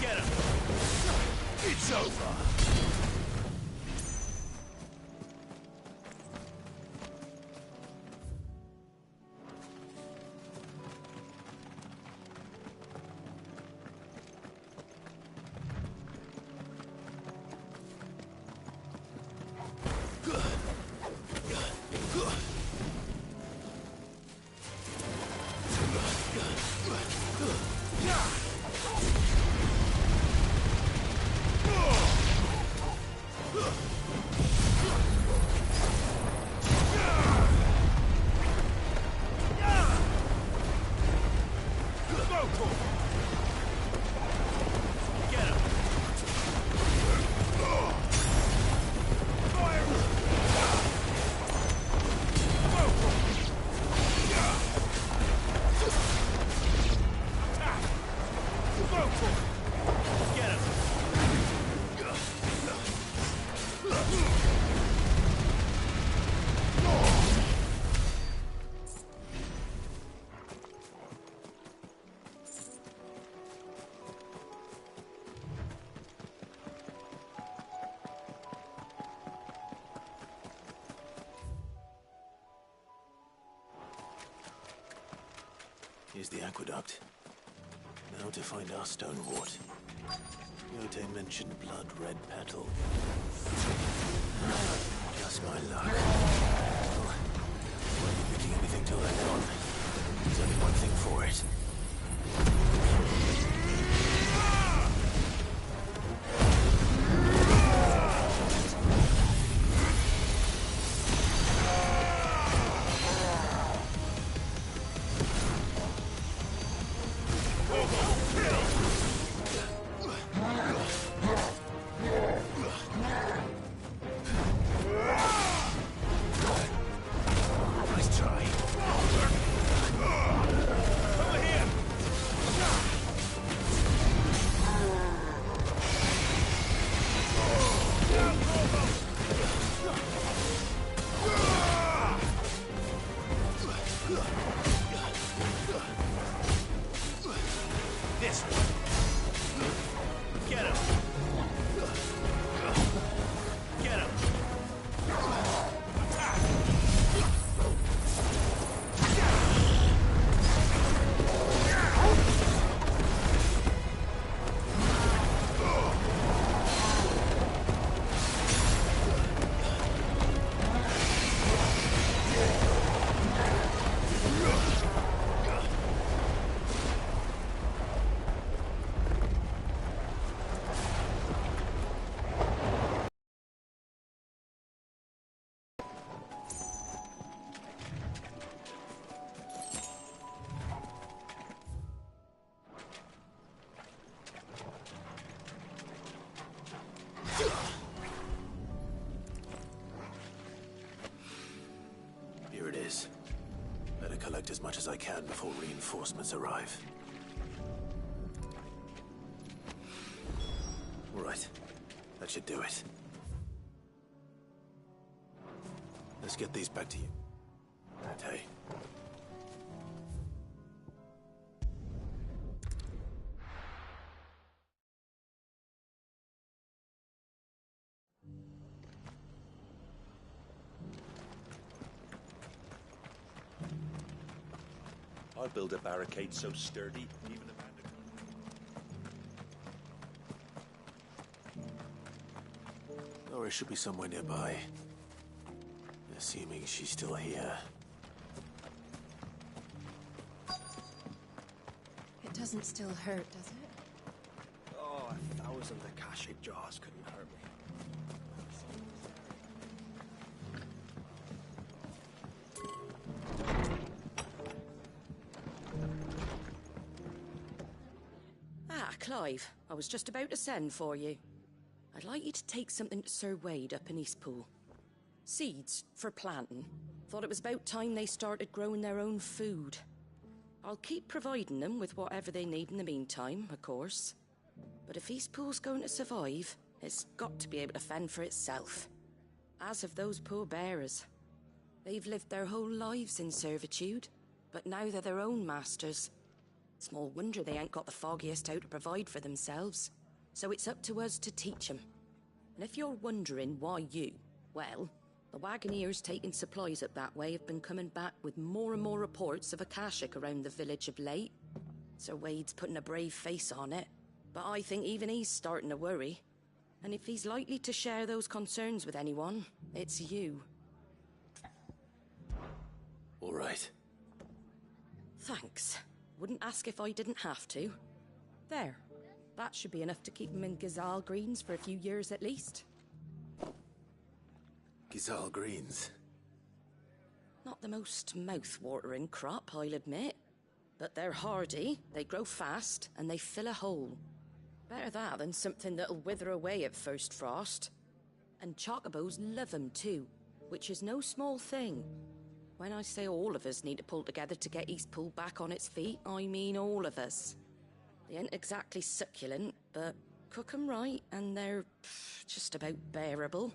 Get him! It's over! Here's the aqueduct. Now to find our stonewort. Yote mentioned blood-red petal. Just my luck. Well, won't be picking anything till they're gone. There's only one thing for it. Here it is. Better collect as much as I can before reinforcements arrive. Right. That should do it. Let's get these back to you. Okay. I'll build a barricade so sturdy, even Amanda can't. Laura should be somewhere nearby. Assuming she's still here. It doesn't still hurt, does it? Oh, 1,000 Akashic jars couldn't hurt me. Clive, I was just about to send for you. I'd like you to take something to Sir Wade up in Eastpool. Seeds for planting. Thought it was about time they started growing their own food. I'll keep providing them with whatever they need in the meantime, of course. But if Eastpool's going to survive, it's got to be able to fend for itself. As have those poor bearers. They've lived their whole lives in servitude, but now they're their own masters. Small wonder they ain't got the foggiest how to provide for themselves. So it's up to us to teach them. And if you're wondering why you, well, the Wagoneers taking supplies up that way have been coming back with more and more reports of Akashic around the village of late. Sir Wade's putting a brave face on it, but I think even he's starting to worry. And if he's likely to share those concerns with anyone, it's you. All right. Thanks. Wouldn't ask if I didn't have to. There. That should be enough to keep him in Gazal Greens for a few years at least. Gazal Greens. Not the most mouth-watering crop, I'll admit. But they're hardy, they grow fast, and they fill a hole. Better that than something that'll wither away at first frost. And chocobos love 'em too, which is no small thing. When I say all of us need to pull together to get Eastpool back on its feet, I mean all of us. They ain't exactly succulent, but cook 'em right and they're just about bearable.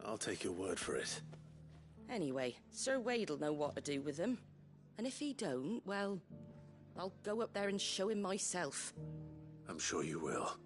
I'll take your word for it. Anyway, Sir Wade'll know what to do with them. And if he don't, well, I'll go up there and show him myself. I'm sure you will.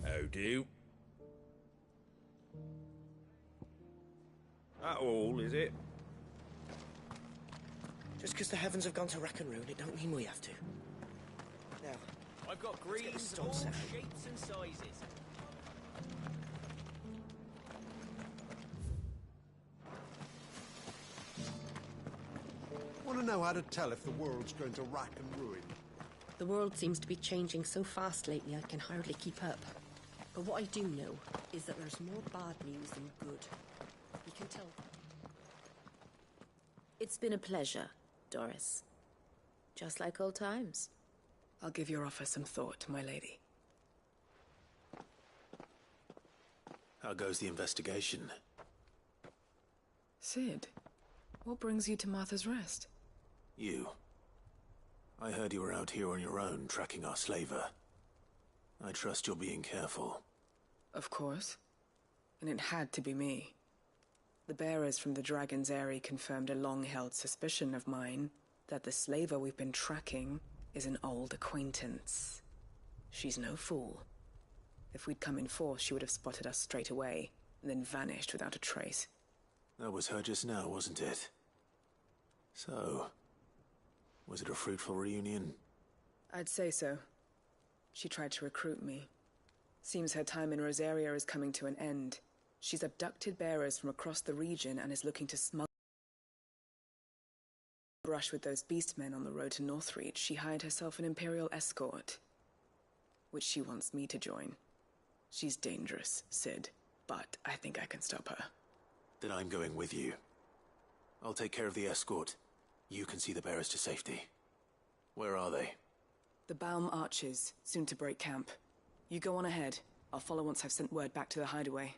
How do? That all, is it? Just because the heavens have gone to rack and ruin, it don't mean we have to. Now, I've got greens of all shapes and sizes. Want to know how to tell if the world's going to rack and ruin? The world seems to be changing so fast lately I can hardly keep up. But what I do know is that there's more bad news than good. You can tell. It's been a pleasure, Doris. Just like old times. I'll give your offer some thought, my lady. How goes the investigation? Sid, what brings you to Martha's Rest? You. I heard you were out here on your own, tracking our slaver. I trust you're being careful. Of course. And it had to be me. The bearers from the Dragon.GR confirmed a long-held suspicion of mine that the slaver we've been tracking is an old acquaintance. She's no fool. If we'd come in force, she would have spotted us straight away, and then vanished without a trace. That was her just now, wasn't it? So, was it a fruitful reunion? I'd say so. She tried to recruit me. Seems her time in Rosaria is coming to an end. She's abducted bearers from across the region and is looking to smuggle brush with those beastmen on the road to Northreach. She hired herself an Imperial escort, which she wants me to join. She's dangerous, Sid, but I think I can stop her. Then I'm going with you. I'll take care of the escort. You can see the bearers to safety. Where are they? The Baum Archers, soon to break camp. You go on ahead. I'll follow once I've sent word back to the hideaway.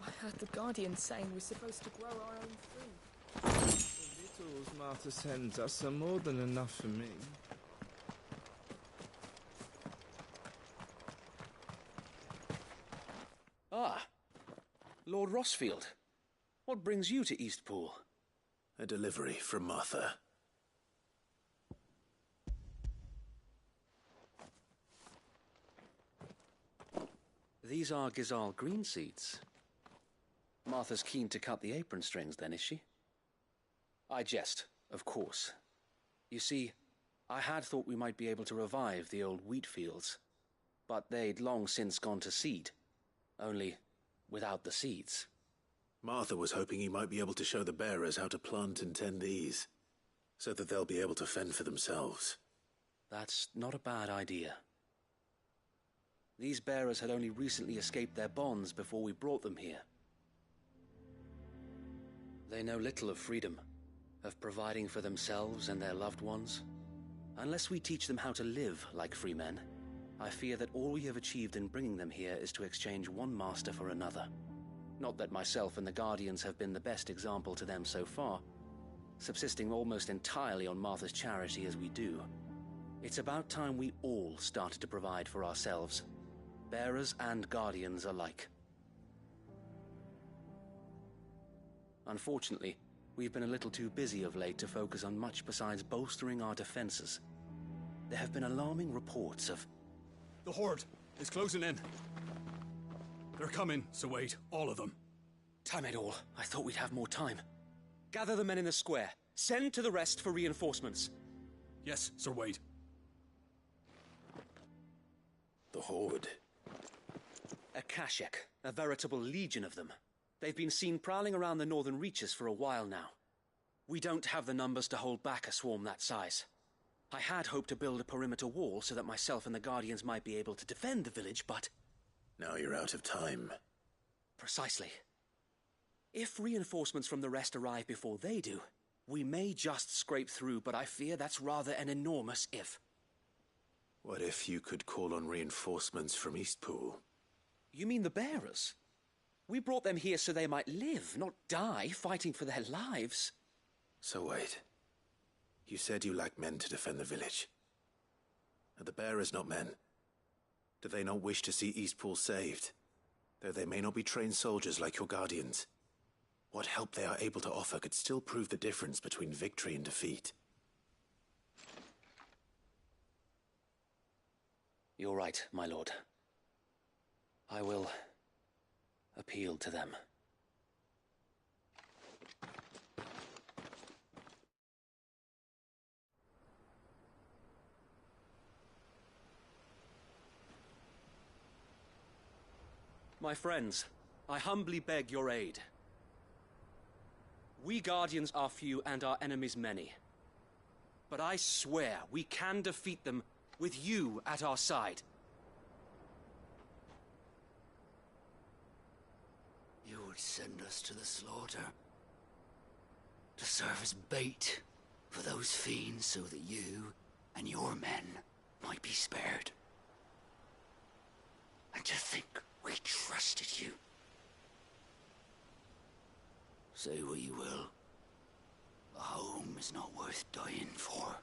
I heard the Guardian saying we're supposed to grow our own food. The victuals Martha sends us are more than enough for me. Lord Rossfield, what brings you to Eastpool? A delivery from Martha. These are Gizal green seeds. Martha's keen to cut the apron strings then, is she? I jest, of course. You see, I had thought we might be able to revive the old wheat fields, but they'd long since gone to seed, only without the seeds. Martha was hoping he might be able to show the bearers how to plant and tend these, so that they'll be able to fend for themselves. That's not a bad idea. These bearers had only recently escaped their bonds before we brought them here. They know little of freedom, of providing for themselves and their loved ones. Unless we teach them how to live like free men, I fear that all we have achieved in bringing them here is to exchange one master for another. Not that myself and the Guardians have been the best example to them so far, subsisting almost entirely on Martha's charity as we do. It's about time we all started to provide for ourselves, bearers and Guardians alike. Unfortunately, we've been a little too busy of late to focus on much besides bolstering our defenses. There have been alarming reports of... The Horde is closing in. They're coming, so wait, all of them. Damn it all, I thought we'd have more time. Gather the men in the square. Send to the rest for reinforcements. Yes, Sir Wade. The Horde. A Kashek, a veritable legion of them. They've been seen prowling around the northern reaches for a while now. We don't have the numbers to hold back a swarm that size. I had hoped to build a perimeter wall so that myself and the Guardians might be able to defend the village, but... Now you're out of time. Precisely. If reinforcements from the rest arrive before they do, we may just scrape through, but I fear that's rather an enormous if. What if you could call on reinforcements from Eastpool? You mean the bearers? We brought them here so they might live, not die, fighting for their lives. So wait. You said you lack men to defend the village. Are the bearers not men? Do they not wish to see Eastpool saved? Though they may not be trained soldiers like your Guardians. What help they are able to offer could still prove the difference between victory and defeat. You're right, my lord. I will appeal to them. My friends, I humbly beg your aid. We Guardians are few and our enemies many. But I swear we can defeat them with you at our side. You would send us to the slaughter, to serve as bait for those fiends so that you and your men might be spared. And to think we trusted you. Say what you will, a home is not worth dying for.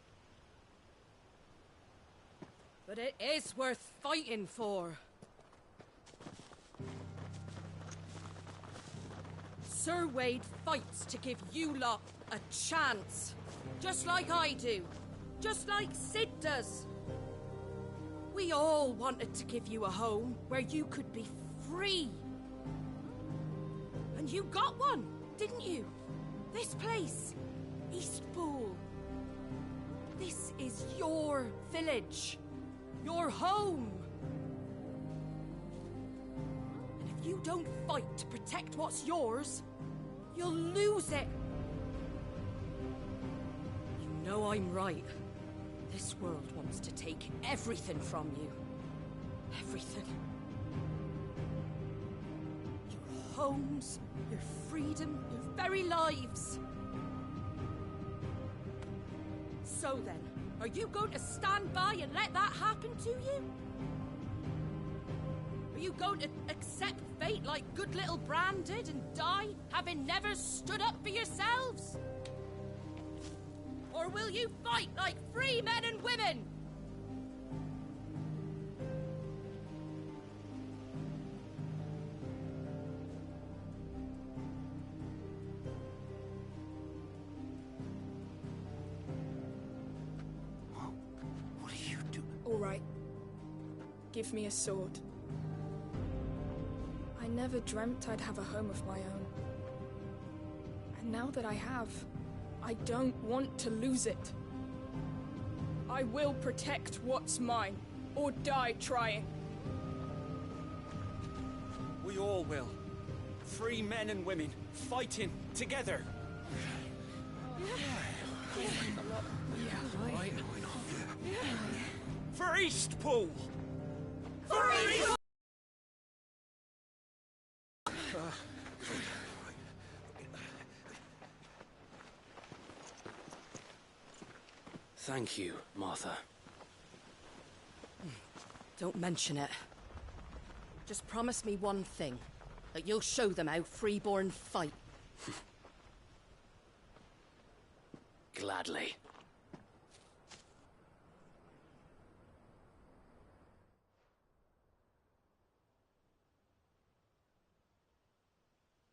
But it is worth fighting for. Sir Wade fights to give you lot a chance. Just like I do. Just like Sid does. We all wanted to give you a home where you could be free. And you got one, didn't you? This place, Eastpool. This is your village. Your home. And if you don't fight to protect what's yours, you'll lose it. You know I'm right. This world wants to take everything from you. Everything. Your homes, your freedom, your very lives. So then, are you going to stand by and let that happen to you? Are you going to accept fate like good little Bran did and die, having never stood up for yourselves? Or will you fight like free men and women? give me a sword. I never dreamt I'd have a home of my own. And now that I have, I don't want to lose it. I will protect what's mine, or die trying. We all will. Free men and women, fighting together. For Eastpool! For Eastpool! Thank you, Martha. Don't mention it. Just promise me one thing. That you'll show them how freeborn fight. Gladly.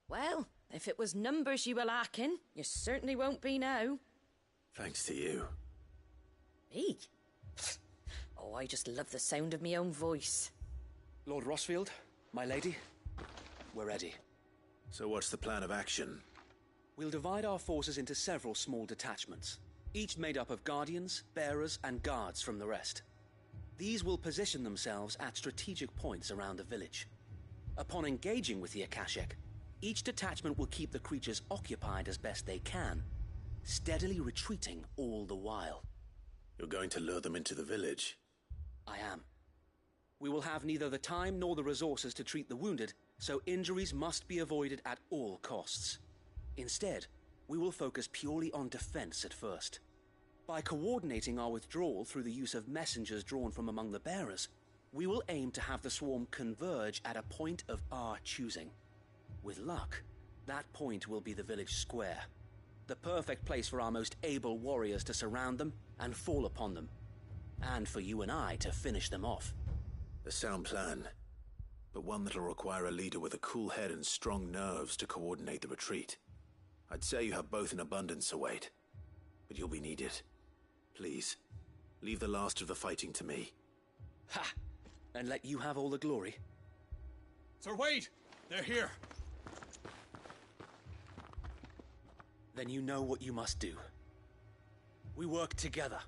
Well, if it was numbers you were lacking, you certainly won't be now. Thanks to you. Me? Oh, I just love the sound of my own voice. Lord Rossfield, my lady, we're ready. So what's the plan of action? We'll divide our forces into several small detachments, each made up of guardians, bearers, and guards from the rest. These will position themselves at strategic points around the village. Upon engaging with the Akashic, each detachment will keep the creatures occupied as best they can, steadily retreating all the while. You're going to lure them into the village? I am. We will have neither the time nor the resources to treat the wounded, so injuries must be avoided at all costs. Instead, we will focus purely on defense at first. By coordinating our withdrawal through the use of messengers drawn from among the bearers, we will aim to have the swarm converge at a point of our choosing. With luck, that point will be the village square, the perfect place for our most able warriors to surround them and fall upon them, and for you and I to finish them off. A sound plan, but one that'll require a leader with a cool head and strong nerves to coordinate the retreat. I'd say you have both in abundance, Await, but you'll be needed. Please, leave the last of the fighting to me. Ha! And let you have all the glory. Sir Wade! They're here! Then you know what you must do. We work together,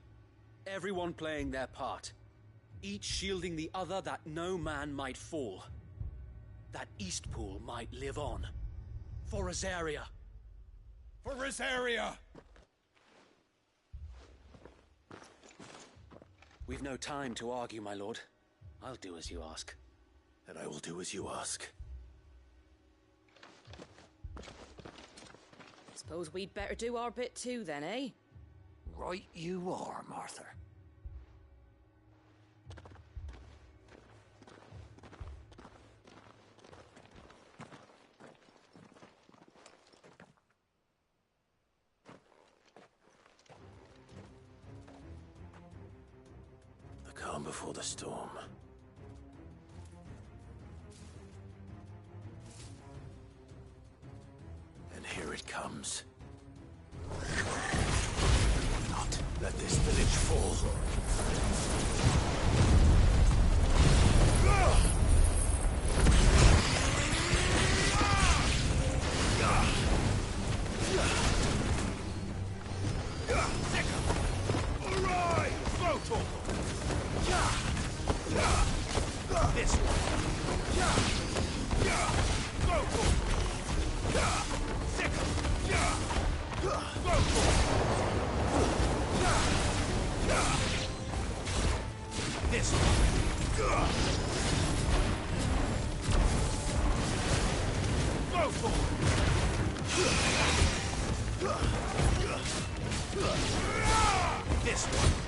everyone playing their part, each shielding the other that no man might fall, that Eastpool might live on. For Rosaria! For Rosaria! We've no time to argue, my lord. I'll do as you ask. And I will do as you ask. Suppose we'd better do our bit too then, eh? Right you are, Martha. The calm before the storm. And here it comes. Not let this village fall. This one. This one. Go for it. This one.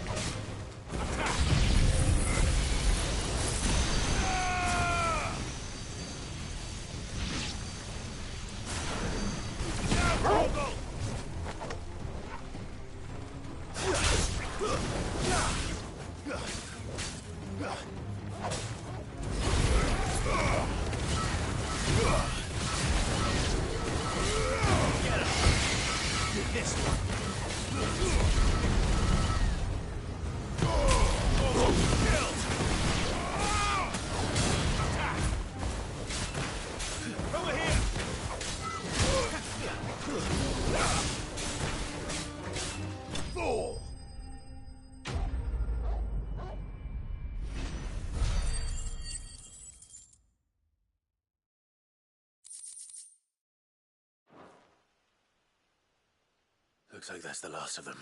Looks like that's the last of them.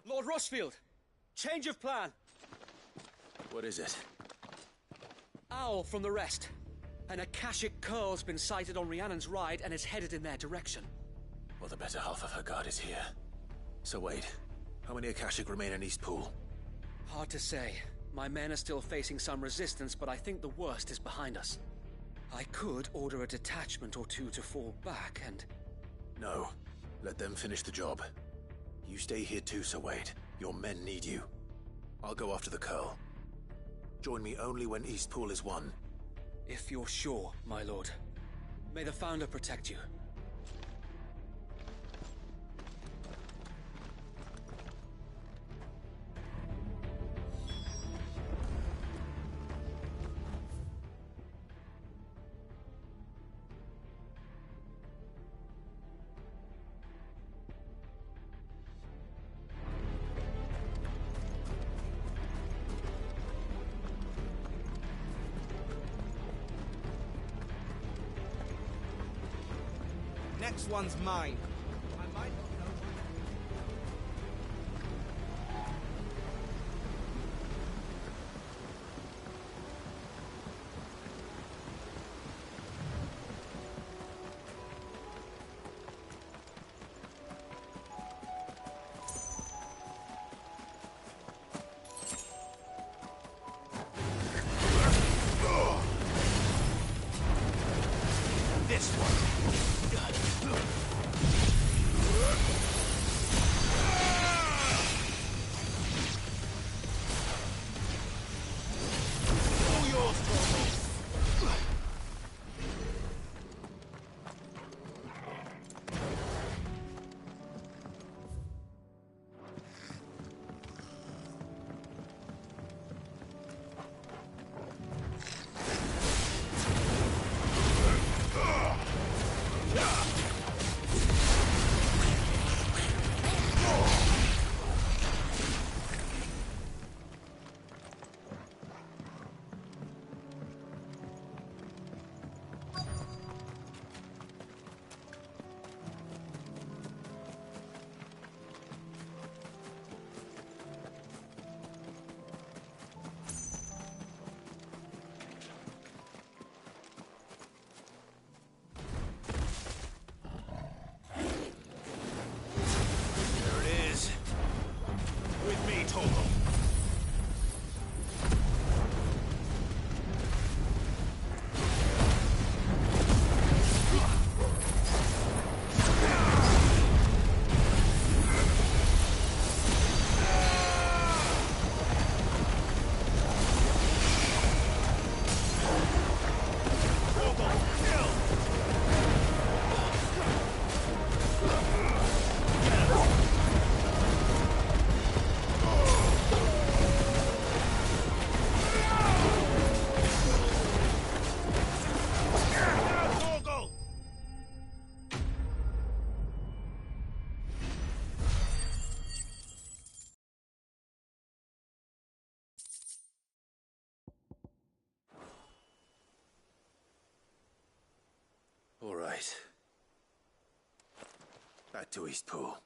Lord Rossfield! Change of plan! What is it? Owl from the rest. An Akashic curl's been sighted on Rhiannon's ride and is headed in their direction. Well, the better half of her guard is here. So wait, how many Akashic remain in Eastpool? Hard to say. My men are still facing some resistance, but I think the worst is behind us. I could order a detachment or two to fall back and... No. Let them finish the job. You stay here too, Sir Wade. Your men need you. I'll go after the Curl. Join me only when Eastpool is won. If you're sure, my lord. May the Founder protect you. Next one's mine. I might not know. This one. All right. Back to Eastpool.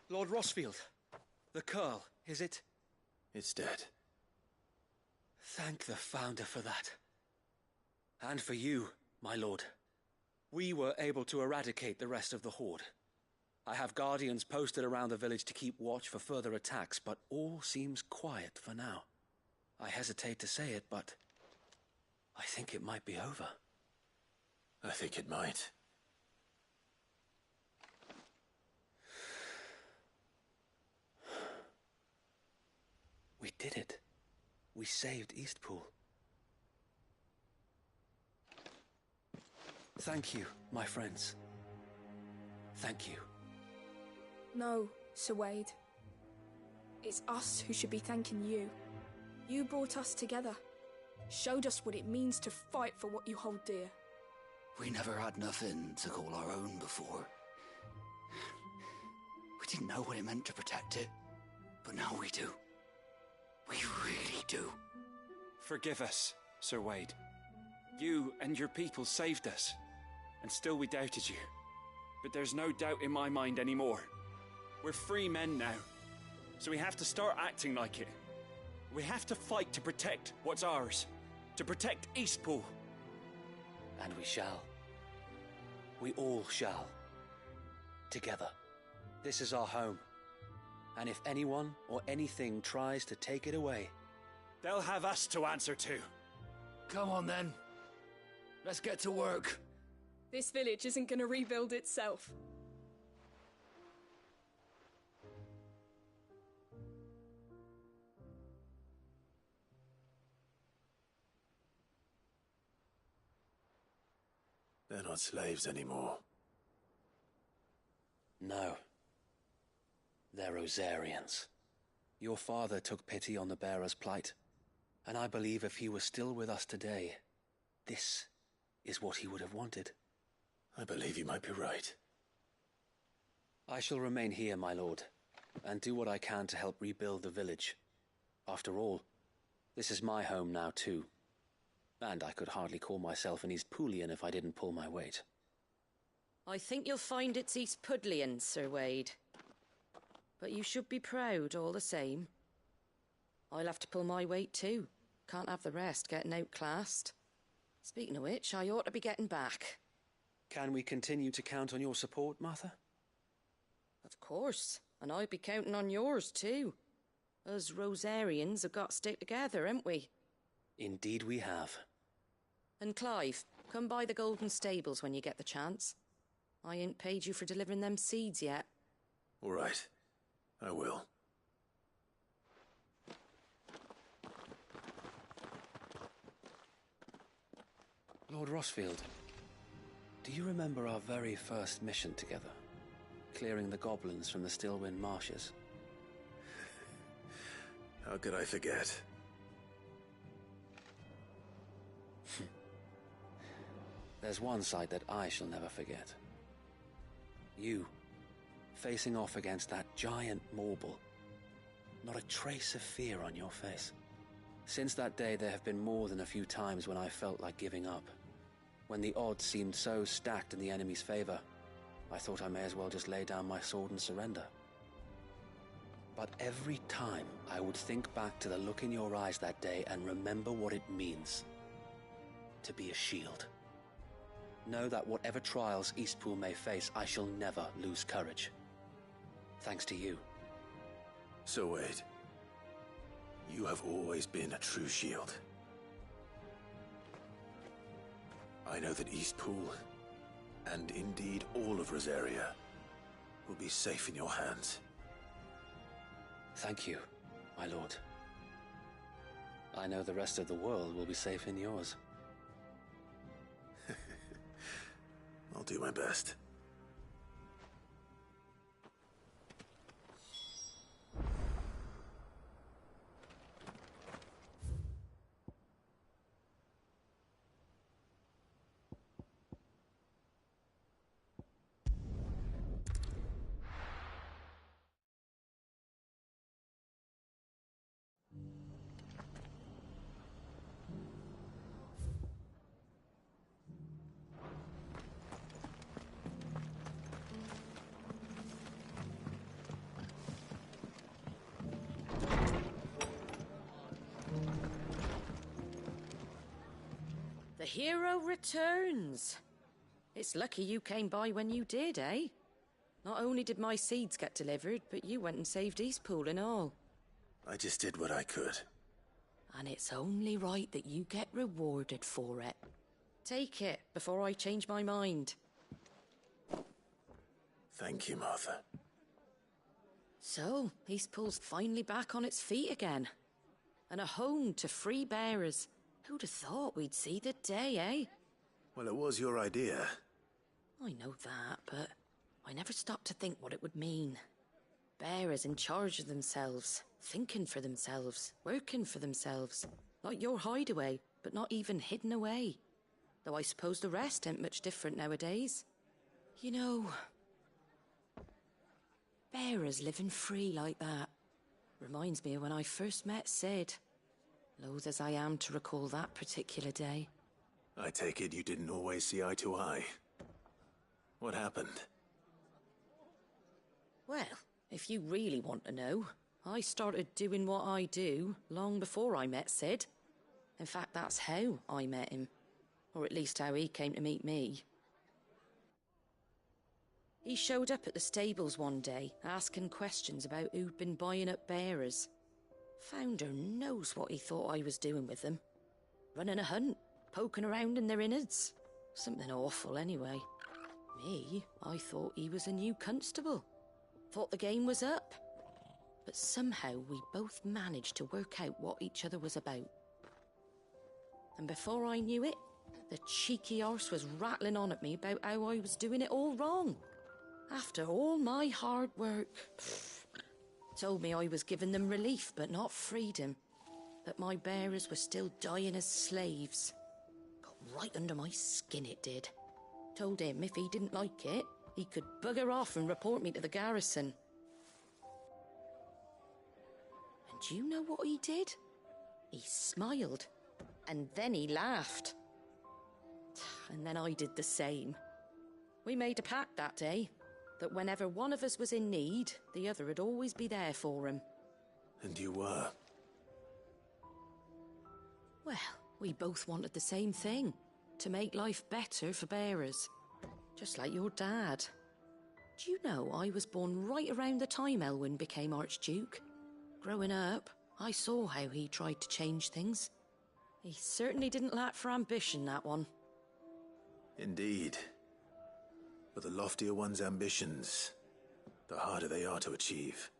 Lord Rossfield, the Curl, is it? It's dead. Thank the Founder for that. And for you, my lord. We were able to eradicate the rest of the Horde. I have guardians posted around the village to keep watch for further attacks, but all seems quiet for now. I hesitate to say it, but I think it might be over. I think it might. We did it. We saved Eastpool. Thank you, my friends. Thank you. No, Sir Wade. It's us who should be thanking you. You brought us together. Showed us what it means to fight for what you hold dear. We never had nothing to call our own before. We didn't know what it meant to protect it, but now we do. We really do. Forgive us, Sir Wade. You and your people saved us, and still we doubted you. But there's no doubt in my mind anymore. We're free men now, so we have to start acting like it. We have to fight to protect what's ours, to protect Eastpool. And we shall. We all shall. Together. This is our home. And if anyone or anything tries to take it away, they'll have us to answer to. Come on then. Let's get to work. This village isn't gonna rebuild itself. They're not slaves anymore. No. They're Rosarians. Your father took pity on the bearer's plight, and I believe if he was still with us today, this is what he would have wanted. I believe you might be right. I shall remain here, my lord, and do what I can to help rebuild the village. After all, this is my home now too. And I could hardly call myself an Eastpoolian if I didn't pull my weight. I think you'll find it's Eastpudlian, Sir Wade. But you should be proud all the same. I'll have to pull my weight too. Can't have the rest getting outclassed. Speaking of which, I ought to be getting back. Can we continue to count on your support, Martha? Of course, and I'll be counting on yours too. Us Rosarians have got to stick together, haven't we? Indeed we have. And Clive, come by the Golden Stables when you get the chance. I ain't paid you for delivering them seeds yet. All right. I will. Lord Rossfield, do you remember our very first mission together? Clearing the goblins from the Stillwind marshes? How could I forget? There's one sight that I shall never forget. You, facing off against that giant Morble. Not a trace of fear on your face. Since that day, there have been more than a few times when I felt like giving up. When the odds seemed so stacked in the enemy's favor, I thought I may as well just lay down my sword and surrender. But every time I would think back to the look in your eyes that day and remember what it means to be a shield. Know that whatever trials Eastpool may face, I shall never lose courage. Thanks to you. So Wade, you have always been a true shield. I know that Eastpool, and indeed all of Rosaria, will be safe in your hands. Thank you, my lord. I know the rest of the world will be safe in yours. I'll do my best. The hero returns. It's lucky you came by when you did, eh? Not only did my seeds get delivered, but you went and saved Eastpool and all. I just did what I could. And it's only right that you get rewarded for it. Take it before I change my mind. Thank you, Martha. So, Eastpool's finally back on its feet again. And a home to free bearers. Who'd have thought we'd see the day, eh? Well, it was your idea. I know that, but I never stopped to think what it would mean. Bearers in charge of themselves, thinking for themselves, working for themselves. Like your hideaway. but not even hidden away. Though I suppose the rest ain't much different nowadays. You know, bearers living free like that reminds me of when I first met Sid. Loath as I am to recall that particular day. I take it you didn't always see eye to eye. What happened? Well, if you really want to know, I started doing what I do long before I met Sid. In fact, that's how I met him. Or at least how he came to meet me. He showed up at the stables one day, asking questions about who'd been buying up bearers. Founder knows what he thought I was doing with them. Running a hunt, poking around in their innards. Something awful anyway. Me, I thought he was a new constable. Thought the game was up. But somehow we both managed to work out what each other was about. And before I knew it, the cheeky arse was rattling on at me about how I was doing it all wrong. After all my hard work. Told me I was giving them relief but not freedom. That my bearers were still dying as slaves. Got right under my skin it did. Told him if he didn't like it, he could bugger off and report me to the garrison. And do you know what he did? He smiled. And then he laughed. And then I did the same. We made a pact that day, that whenever one of us was in need, the other would always be there for him. And you were? Well, we both wanted the same thing. To make life better for bearers. Just like your dad. Do you know I was born right around the time Elwyn became Archduke? Growing up, I saw how he tried to change things. He certainly didn't lack for ambition, that one. Indeed. But the loftier one's ambitions, the harder they are to achieve.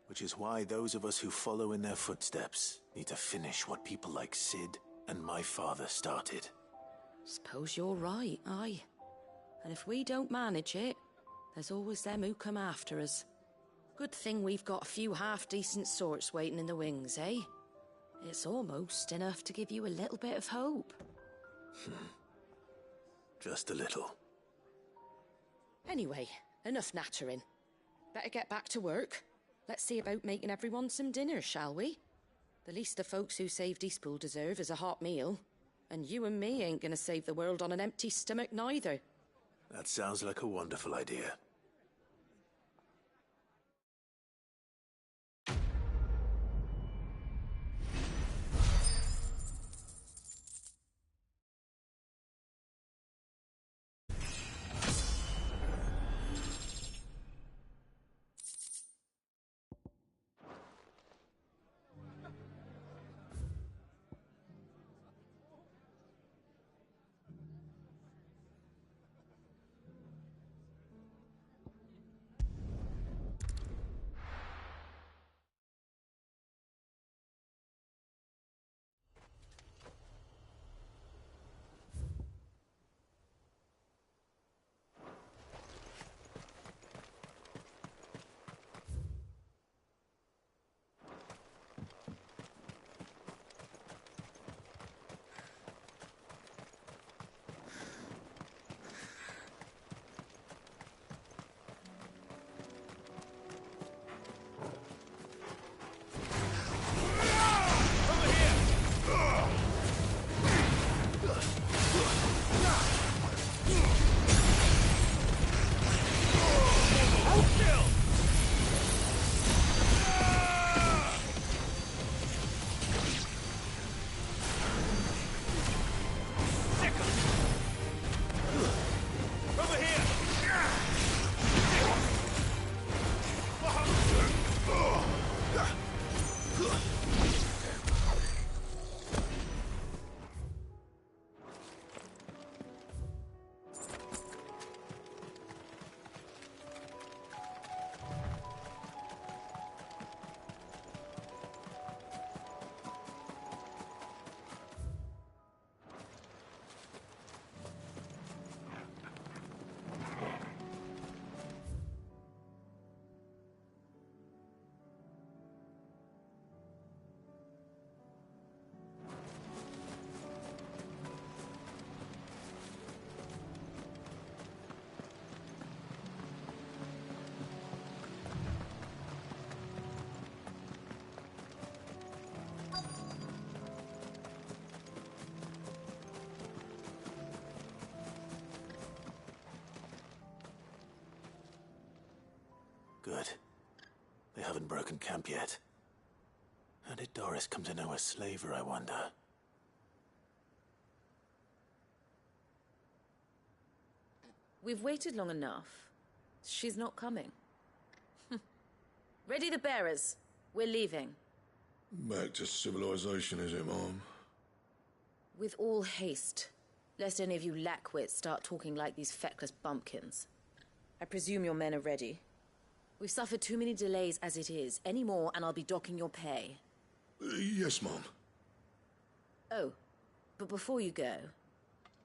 Which is why those of us who follow in their footsteps need to finish what people like Sid and my father started. Suppose you're right, aye. And if we don't manage it, there's always them who come after us. Good thing we've got a few half-decent sorts waiting in the wings, eh? It's almost enough to give you a little bit of hope. Just a little. Anyway, enough nattering. Better get back to work. Let's see about making everyone some dinner, shall we? The least the folks who saved Eastpool deserve is a hot meal. And you and me ain't gonna save the world on an empty stomach neither. That sounds like a wonderful idea. Good. They haven't broken camp yet. How did Doris come to know a slaver, I wonder? We've waited long enough. She's not coming. Ready the bearers. We're leaving. Back to civilization, is it, Mom? With all haste, lest any of you lackwits start talking like these feckless bumpkins. I presume your men are ready. We've suffered too many delays as it is. Any more and I'll be docking your pay. Yes, Mom. Oh, but before you go,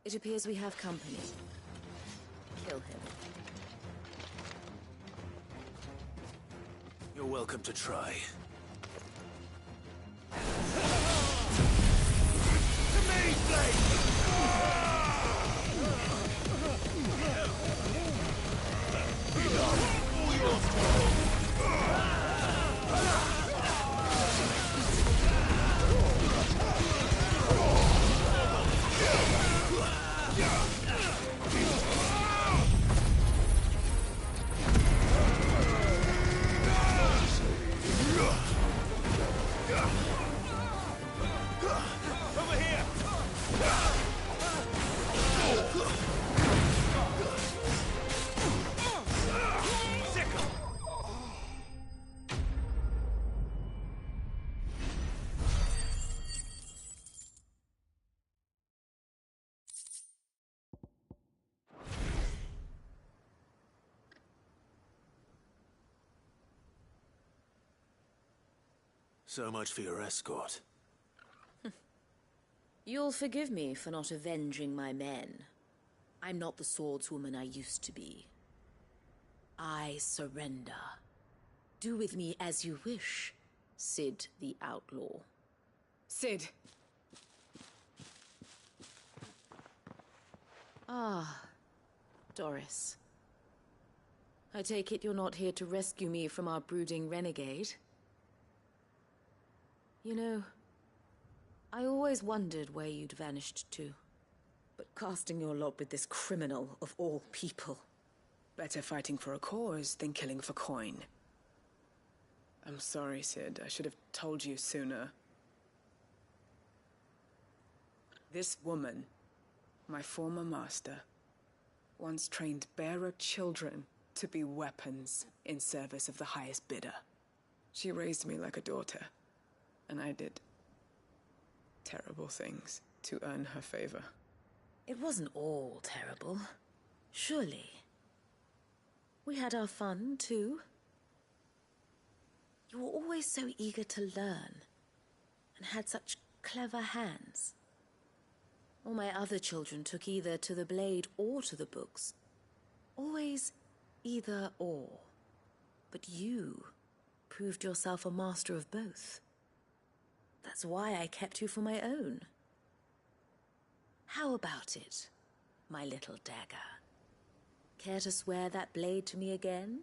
it appears we have company. Kill him. You're welcome to try. Over here! So much for your escort. You'll forgive me for not avenging my men. I'm not the swordswoman I used to be. I surrender. Do with me as you wish, Sid the Outlaw. Sid! Ah, Doris. I take it you're not here to rescue me from our brooding renegade? You know, I always wondered where you'd vanished to. But casting your lot with this criminal of all people. Better fighting for a cause than killing for coin. I'm sorry, Sid. I should have told you sooner. This woman, my former master, once trained bearer children to be weapons in service of the highest bidder. She raised me like a daughter, and I did terrible things to earn her favor. It wasn't all terrible, surely. We had our fun, too. You were always so eager to learn, and had such clever hands. All my other children took either to the blade or to the books. Always either or. But you proved yourself a master of both. That's why I kept you for my own. How about it, my little dagger? Care to swear that blade to me again?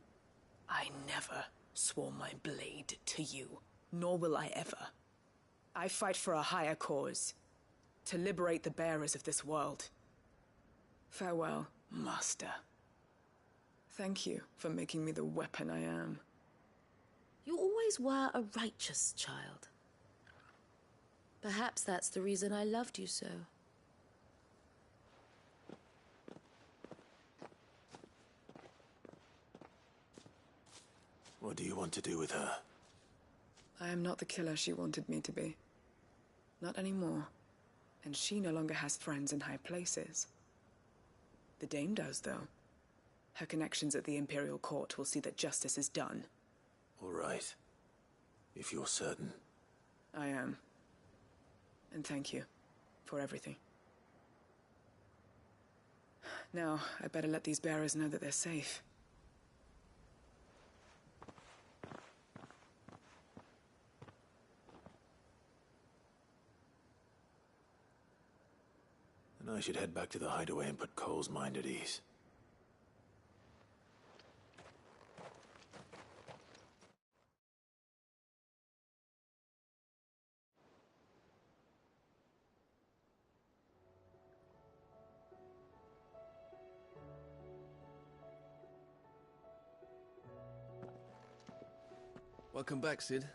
I never swore my blade to you, nor will I ever. I fight for a higher cause, to liberate the bearers of this world. Farewell, Master. Thank you for making me the weapon I am. You always were a righteous child. Perhaps that's the reason I loved you so. What do you want to do with her? I am not the killer she wanted me to be. Not anymore. And she no longer has friends in high places. The Dame does, though. Her connections at the Imperial Court will see that justice is done. All right. If you're certain. I am. And thank you for everything. Now, I better let these bearers know that they're safe. And I should head back to the hideaway and put Cole's mind at ease. Welcome back, Sid.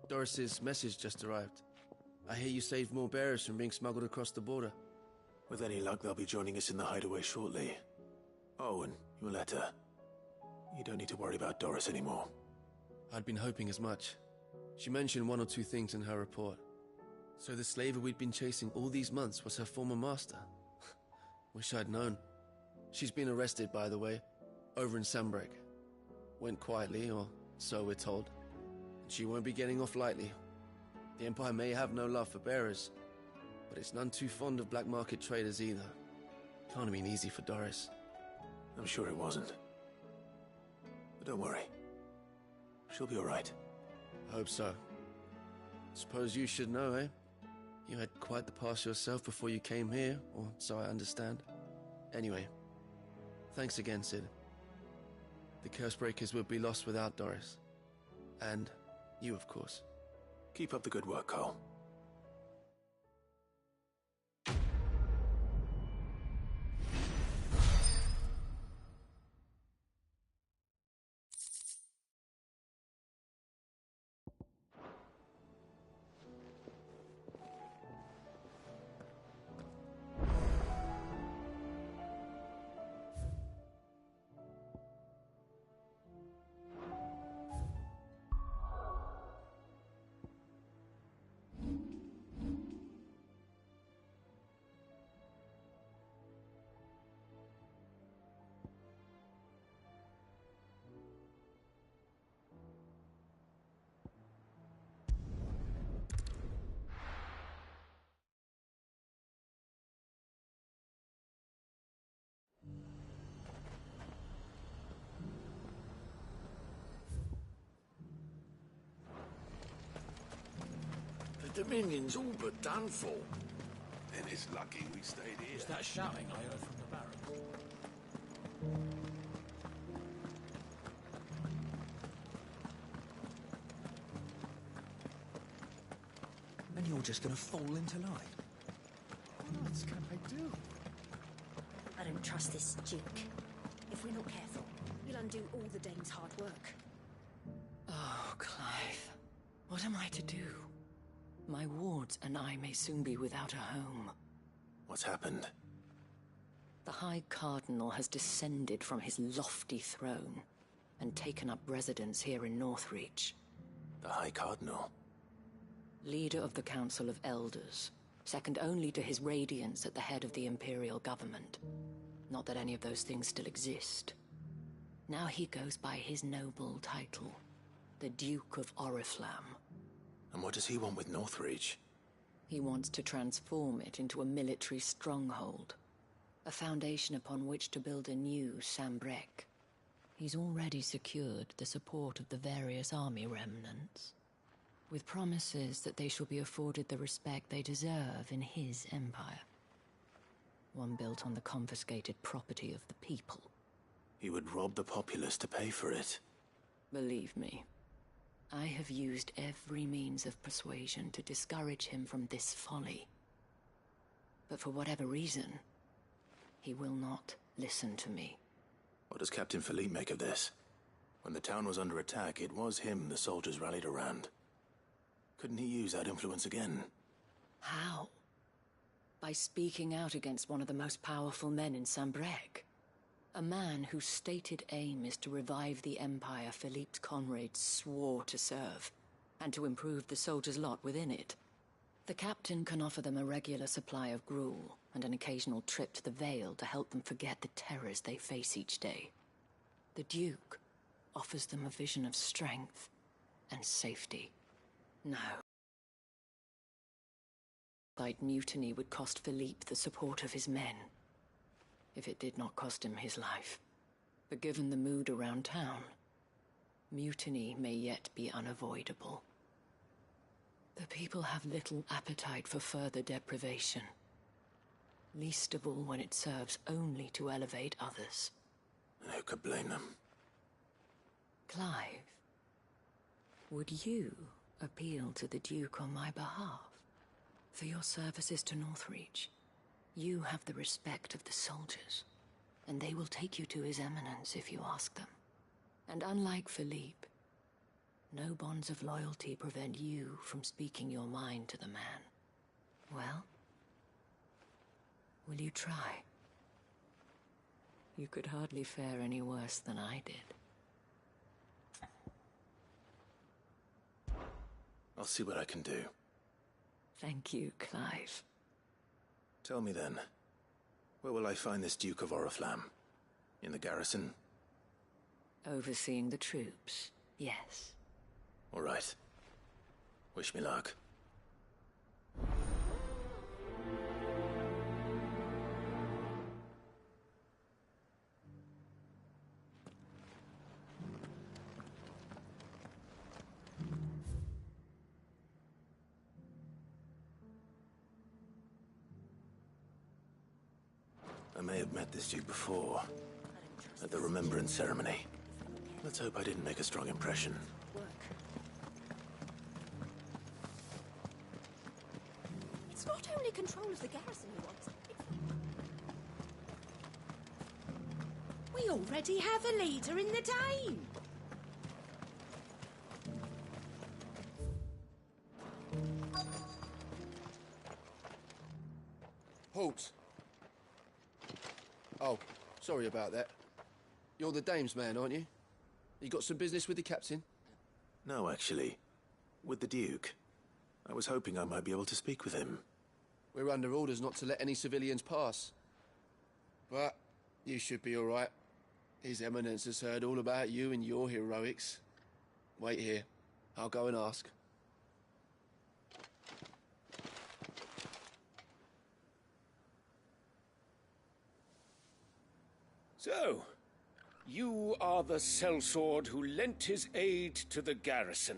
Doris's message just arrived. I hear you saved more bearers from being smuggled across the border. With any luck, they'll be joining us in the hideaway shortly. Oh, and your letter. You don't need to worry about Doris anymore. I'd been hoping as much. She mentioned one or two things in her report. So the slaver we'd been chasing all these months was her former master. Wish I'd known. She's been arrested, by the way, over in Sambrek. Went quietly, or so we're told. She won't be getting off lightly. The Empire may have no love for bearers, but it's none too fond of black market traders either. Can't have been easy for Doris. I'm sure it wasn't. But don't worry. She'll be all right. I hope so. Suppose you should know, eh? You had quite the past yourself before you came here, or so I understand. Anyway, thanks again, Sid. The Cursebreakers would be lost without Doris. And you, of course. Keep up the good work, Cole. The Dominion's all but done for. Then it's lucky we stayed here. Is that shouting I heard from the barracks? And you're just gonna fall into line? What else can I do? I don't trust this Duke. If we're not careful, he'll undo all the Dane's hard work. Oh, Clive. What am I to do? My wards and I may soon be without a home. What's happened? The High Cardinal has descended from his lofty throne and taken up residence here in Northreach. The High Cardinal? Leader of the Council of Elders, second only to his Radiance at the head of the Imperial government. Not that any of those things still exist. Now he goes by his noble title, the Duke of Oriflamme. And what does he want with Northreach? He wants to transform it into a military stronghold, a foundation upon which to build a new Sambrek. He's already secured the support of the various army remnants, with promises that they shall be afforded the respect they deserve in his empire. One built on the confiscated property of the people. He would rob the populace to pay for it. Believe me, I have used every means of persuasion to discourage him from this folly. But for whatever reason, he will not listen to me. What does Captain Philippe make of this? When the town was under attack, it was him the soldiers rallied around. Couldn't he use that influence again? How? By speaking out against one of the most powerful men in Sambrek. A man whose stated aim is to revive the empire Philippe's comrades swore to serve, and to improve the soldiers' lot within it. The captain can offer them a regular supply of gruel, and an occasional trip to the Vale to help them forget the terrors they face each day. The Duke offers them a vision of strength and safety. No. Like mutiny would cost Philippe the support of his men, if it did not cost him his life. But given the mood around town, mutiny may yet be unavoidable. The people have little appetite for further deprivation, least of all when it serves only to elevate others. And who could blame them? Clive, would you appeal to the Duke on my behalf? For your services to Northreach, you have the respect of the soldiers, and they will take you to His Eminence if you ask them. And unlike Philippe, No bonds of loyalty prevent you from speaking your mind to the man. Well, will you try? You could hardly fare any worse than I did. I'll see what I can do. Thank you, Clive. Tell me then, where will I find this Duke of Oriflamme? In the garrison? Overseeing the troops, yes. All right. Wish me luck. I may have met this Duke before, at the Remembrance Ceremony. Let's hope I didn't make a strong impression. It's not only control of the garrison he wants. We already have a leader in the Dane. Halt! Oh, sorry about that. You're the dame's man, aren't you? You got some business with the captain? No, actually. With the Duke. I was hoping I might be able to speak with him. We're under orders not to let any civilians pass. But you should be all right. His Eminence has heard all about you and your heroics. Wait here. I'll go and ask. So, you are the sellsword who lent his aid to the garrison.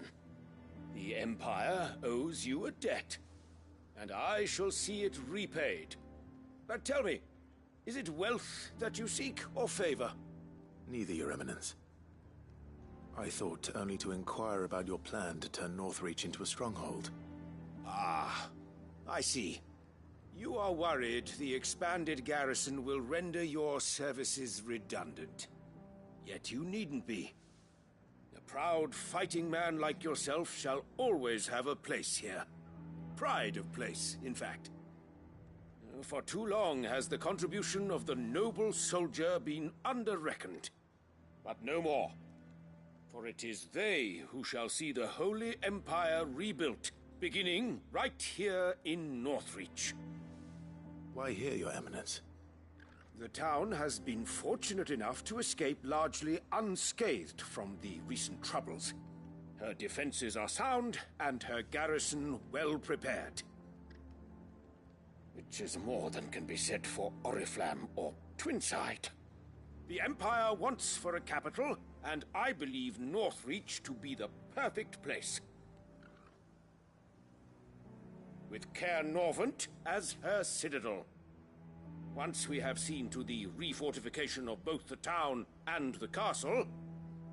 The Empire owes you a debt, and I shall see it repaid. But tell me, is it wealth that you seek, or favor? Neither, Your Eminence. I thought only to inquire about your plan to turn Northreach into a stronghold. Ah, I see. You are worried the expanded garrison will render your services redundant. Yet you needn't be. A proud fighting man like yourself shall always have a place here. Pride of place, in fact. For too long has the contribution of the noble soldier been under-reckoned. But no more. For it is they who shall see the Holy Empire rebuilt, beginning right here in Northreach. Why here, Your Eminence? The town has been fortunate enough to escape largely unscathed from the recent troubles. Her defenses are sound, and her garrison well prepared. Which is more than can be said for Oriflamme or Twinside. The Empire wants for a capital, and I believe Northreach to be the perfect place. With Caer Norvent as her citadel. Once we have seen to the refortification of both the town and the castle,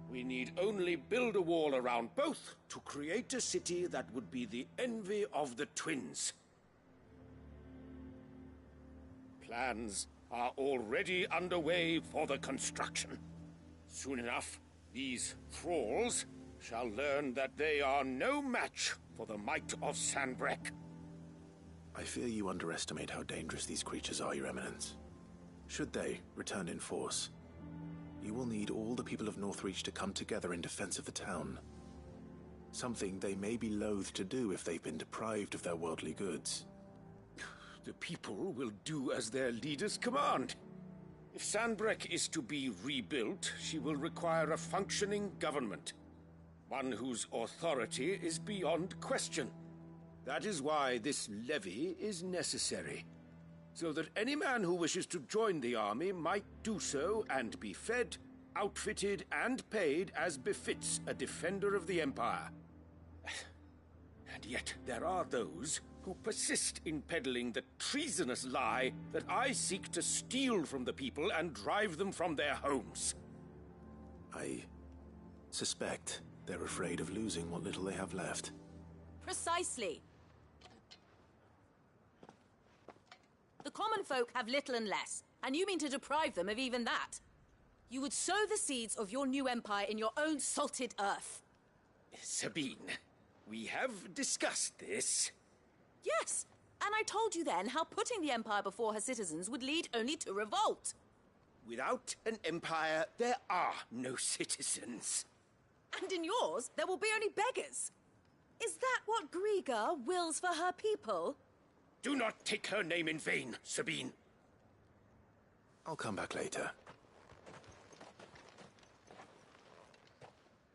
we need only build a wall around both to create a city that would be the envy of the twins. Plans are already underway for the construction. Soon enough, these thralls shall learn that they are no match for the might of Sanbreque. I fear you underestimate how dangerous these creatures are, Your Eminence. Should they return in force, you will need all the people of Northreach to come together in defense of the town. Something they may be loath to do if they've been deprived of their worldly goods. The people will do as their leaders command. If Sanbreque is to be rebuilt, she will require a functioning government. One whose authority is beyond question. That is why this levy is necessary, so that any man who wishes to join the army might do so and be fed, outfitted, and paid as befits a defender of the Empire. And yet there are those who persist in peddling the treasonous lie that I seek to steal from the people and drive them from their homes. I suspect they're afraid of losing what little they have left. Precisely. The common folk have little and less, and you mean to deprive them of even that. You would sow the seeds of your new empire in your own salted earth. Sabine, we have discussed this. Yes, and I told you then how putting the Empire before her citizens would lead only to revolt. Without an empire, there are no citizens. And in yours, there will be only beggars. Is that what Griga wills for her people? Do not take her name in vain, Sabine. I'll come back later.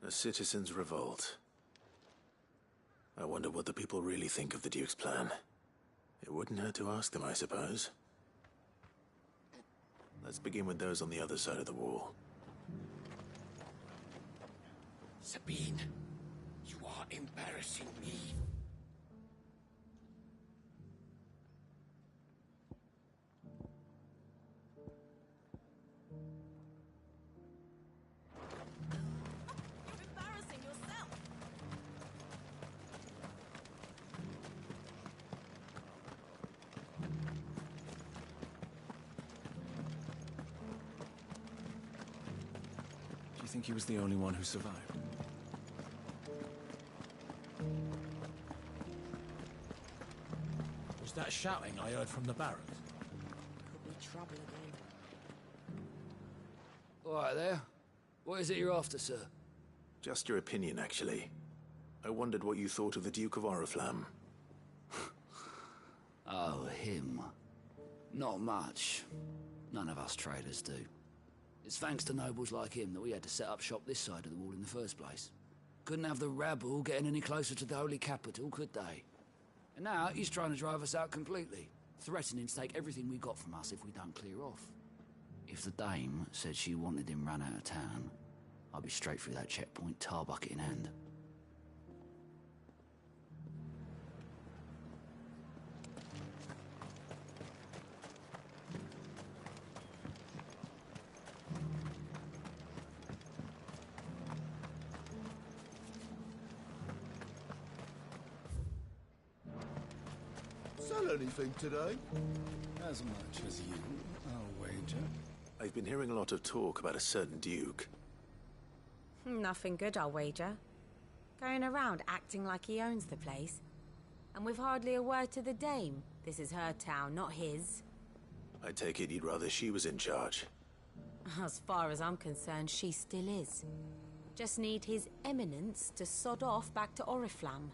A citizens' revolt. I wonder what the people really think of the Duke's plan. It wouldn't hurt to ask them, I suppose. Let's begin with those on the other side of the wall. Sabine, you are embarrassing me. You're embarrassing yourself. Do you think he was the only one who survived? Was that shouting I heard from the barracks? Could be trouble again. All right there. What is it you're after, sir? Just your opinion, actually. I wondered what you thought of the Duke of Oriflamme. Oh, him. Not much. None of us traders do. It's thanks to nobles like him that we had to set up shop this side of the wall in the first place. Couldn't have the rabble getting any closer to the holy capital, could they? And now he's trying to drive us out completely, threatening to take everything we got from us if we don't clear off. If the dame said she wanted him run out of town, I'd be straight through that checkpoint, tar bucket in hand. Sell anything today? As much as you, I'll wager. I've been hearing a lot of talk about a certain Duke. Nothing good, I'll wager. Going around acting like he owns the place. And with hardly a word to the dame. This is her town, not his. I take it you'd rather she was in charge. As far as I'm concerned, she still is. Just need his eminence to sod off back to Oriflamme.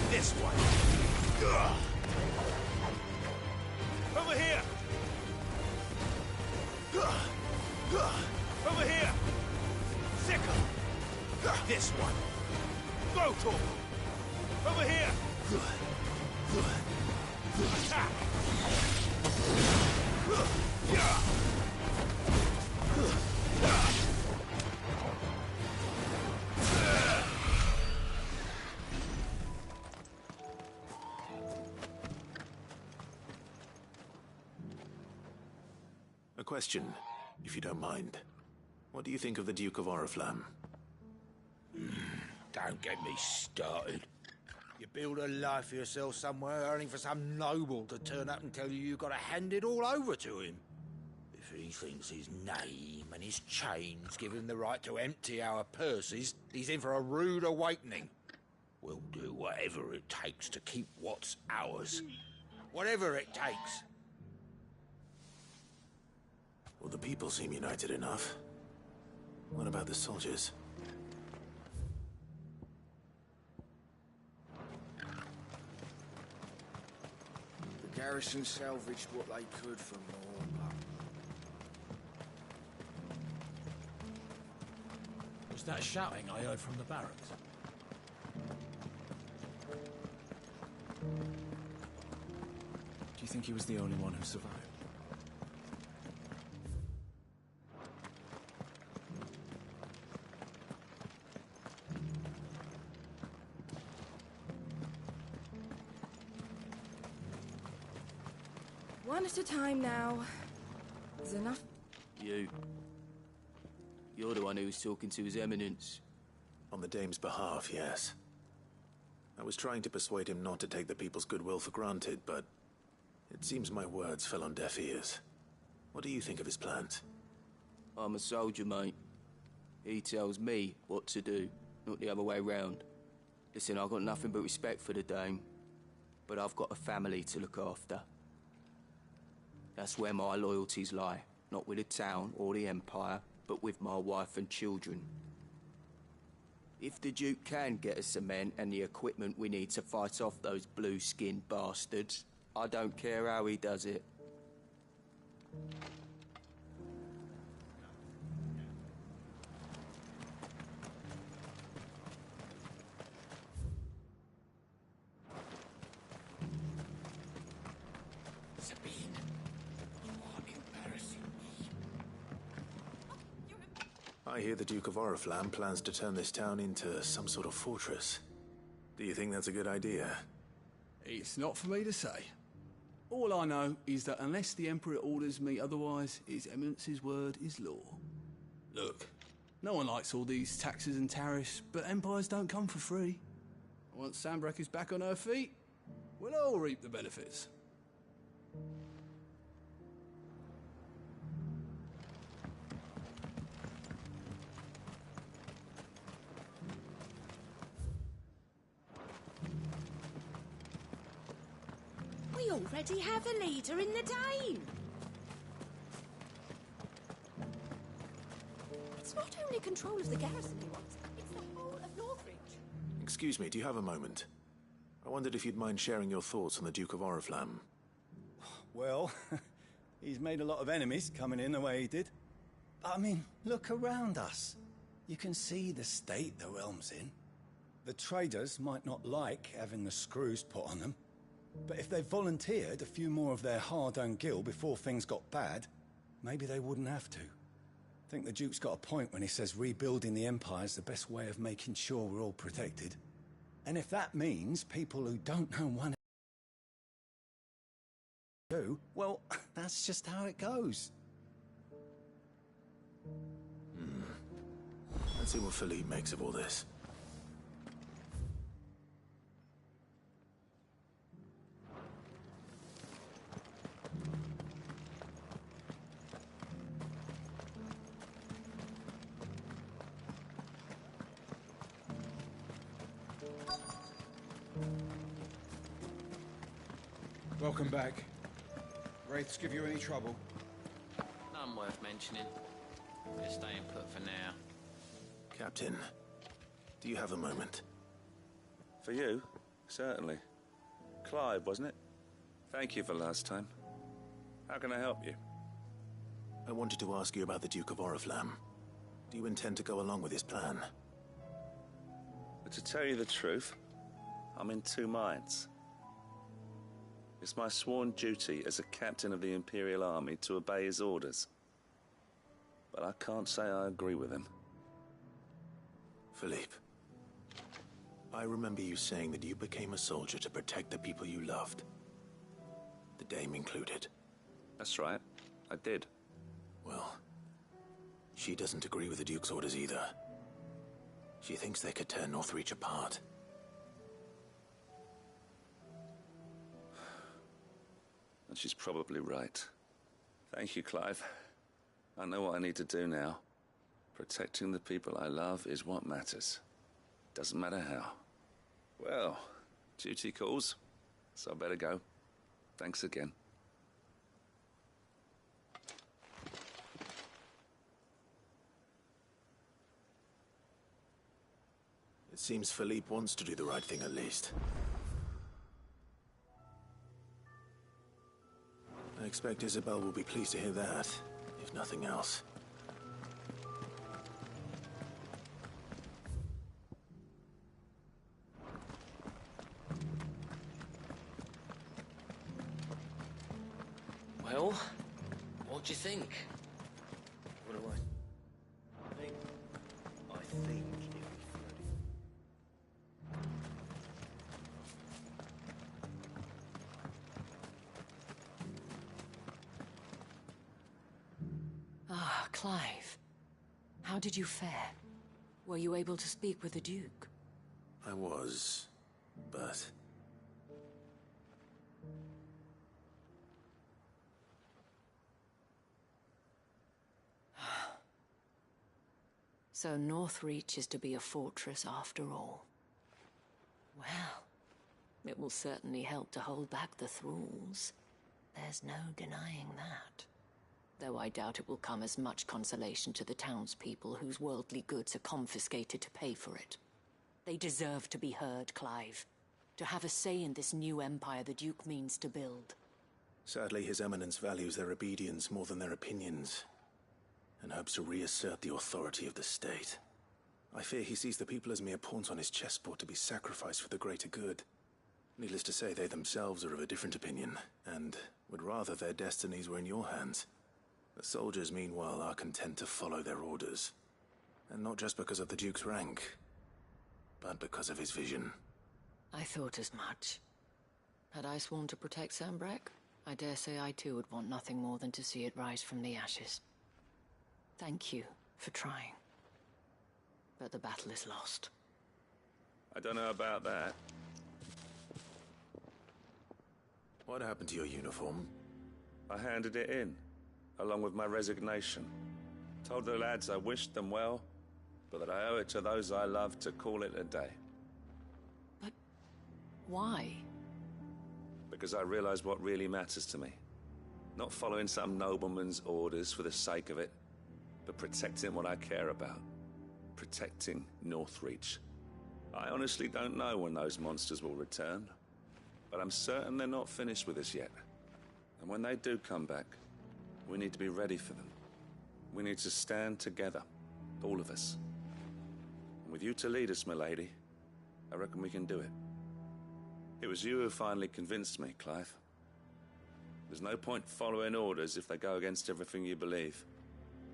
This one. Ugh. Over here. Over here. Sickle. This one. Brutal. Over here. Attack. A question, if you don't mind. What do you think of the Duke of Oriflamme? Don't get me started. You build a life for yourself somewhere, only for some noble to turn up and tell you you've got to hand it all over to him. If he thinks his name and his chains give him the right to empty our purses, he's in for a rude awakening. We'll do whatever it takes to keep what's ours. Whatever it takes. Well, the people seem united enough. What about the soldiers? The garrison salvaged what they could from more, Was that shouting I heard from the barracks? Do you you think he was the only one who survived? One at a time now. There's enough. You. You're the one who was talking to His Eminence. On the Dame's behalf, yes. I was trying to persuade him not to take the people's goodwill for granted, but it seems my words fell on deaf ears. What do you think of his plans? I'm a soldier, mate. He tells me what to do, not the other way round. Listen, I've got nothing but respect for the Dame, but I've got a family to look after. That's where my loyalties lie, not with the town or the Empire, but with my wife and children. If the Duke can get us the men and the equipment we need to fight off those blue-skinned bastards, I don't care how he does it. I hear the Duke of Oriflamme plans to turn this town into some sort of fortress. Do you think that's a good idea? It's not for me to say. All I know is that unless the Emperor orders me otherwise, His Eminence's word is law. Look, no one likes all these taxes and tariffs, but empires don't come for free. Once Sanbreque is back on her feet, we'll all reap the benefits. We already have a leader in the Dame. It's not only control of the garrison he wants, it's the whole of Northridge. Excuse me, do you have a moment? I wondered if you'd mind sharing your thoughts on the Duke of Oriflamme. Well, he's made a lot of enemies coming in the way he did. I mean, look around us. You can see the state the realm's in. The traders might not like having the screws put on them, but if they volunteered a few more of their hard-earned gil before things got bad, maybe they wouldn't have to. I think the Duke's got a point when he says rebuilding the Empire's the best way of making sure we're all protected. And if that means people who don't know one do, well, that's just how it goes. Let's see what Philippe makes of all this. Welcome back. Wraiths give you any trouble? None worth mentioning. Just staying put for now. Captain, do you have a moment? For you? Certainly. Clive, wasn't it? Thank you for last time. How can I help you? I wanted to ask you about the Duke of Oriflamme. Do you intend to go along with his plan? But to tell you the truth, I'm in two minds. It's my sworn duty as a captain of the Imperial Army to obey his orders. But I can't say I agree with him. Philippe, I remember you saying that you became a soldier to protect the people you loved. The Dame included. That's right, I did. Well, she doesn't agree with the Duke's orders either. She thinks they could tear Northreach apart. And she's probably right. Thank you, Clive. I know what I need to do now. Protecting the people I love is what matters. Doesn't matter how. Well, duty calls, so I better go. Thanks again. It seems Philippe wants to do the right thing at least. I expect Isabel will be pleased to hear that, if nothing else. Well, what do you think? What do I think? I think if we Ah, Clive. How did you fare? Were you able to speak with the Duke? I was, but... So Northreach is to be a fortress after all. Well, it will certainly help to hold back the thralls. There's no denying that. Though I doubt it will come as much consolation to the townspeople whose worldly goods are confiscated to pay for it. They deserve to be heard, Clive. To have a say in this new empire the Duke means to build. Sadly, His Eminence values their obedience more than their opinions, and hopes to reassert the authority of the state. I fear he sees the people as mere pawns on his chessboard to be sacrificed for the greater good. Needless to say, they themselves are of a different opinion, and would rather their destinies were in your hands. The soldiers, meanwhile, are content to follow their orders. And not just because of the Duke's rank, but because of his vision. I thought as much. Had I sworn to protect Sanbreque, I dare say I too would want nothing more than to see it rise from the ashes. Thank you for trying. But the battle is lost. I don't know about that. What happened to your uniform? I handed it in, along with my resignation. Told the lads I wished them well, but that I owe it to those I love to call it a day. But why? Because I realize what really matters to me. Not following some nobleman's orders for the sake of it, but protecting what I care about. Protecting Northreach. I honestly don't know when those monsters will return, but I'm certain they're not finished with us yet. And when they do come back, we need to be ready for them. We need to stand together, all of us. And with you to lead us, milady, I reckon we can do it. It was you who finally convinced me, Clive. There's no point following orders if they go against everything you believe.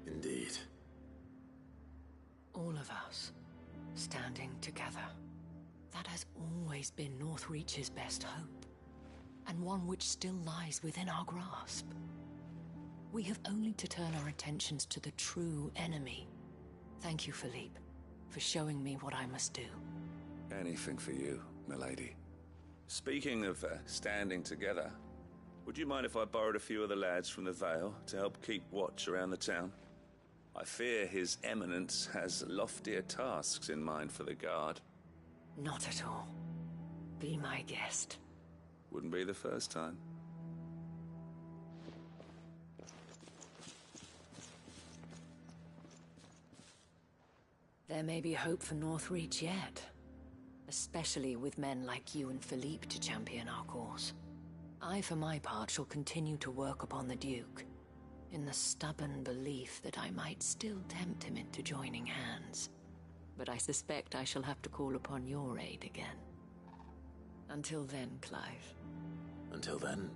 Indeed. All of us, standing together. That has always been Northreach's best hope, and one which still lies within our grasp. We have only to turn our attentions to the true enemy. Thank you, Philippe, for showing me what I must do. Anything for you, milady. Speaking of standing together, would you mind if I borrowed a few of the lads from the Vale to help keep watch around the town? I fear His Eminence has loftier tasks in mind for the guard. Not at all. Be my guest. Wouldn't be the first time. There may be hope for Northreach yet. Especially with men like you and Philippe to champion our cause. I, for my part, shall continue to work upon the Duke, in the stubborn belief that I might still tempt him into joining hands. But I suspect I shall have to call upon your aid again. Until then, Clive. Until then?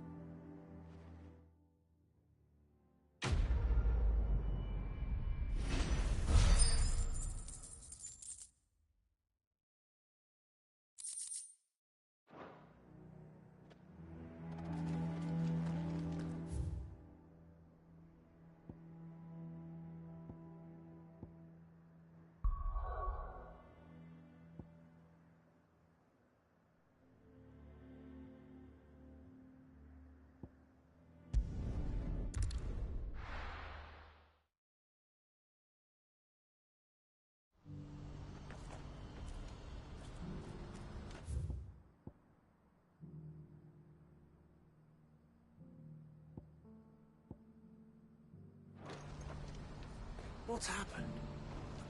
What's happened?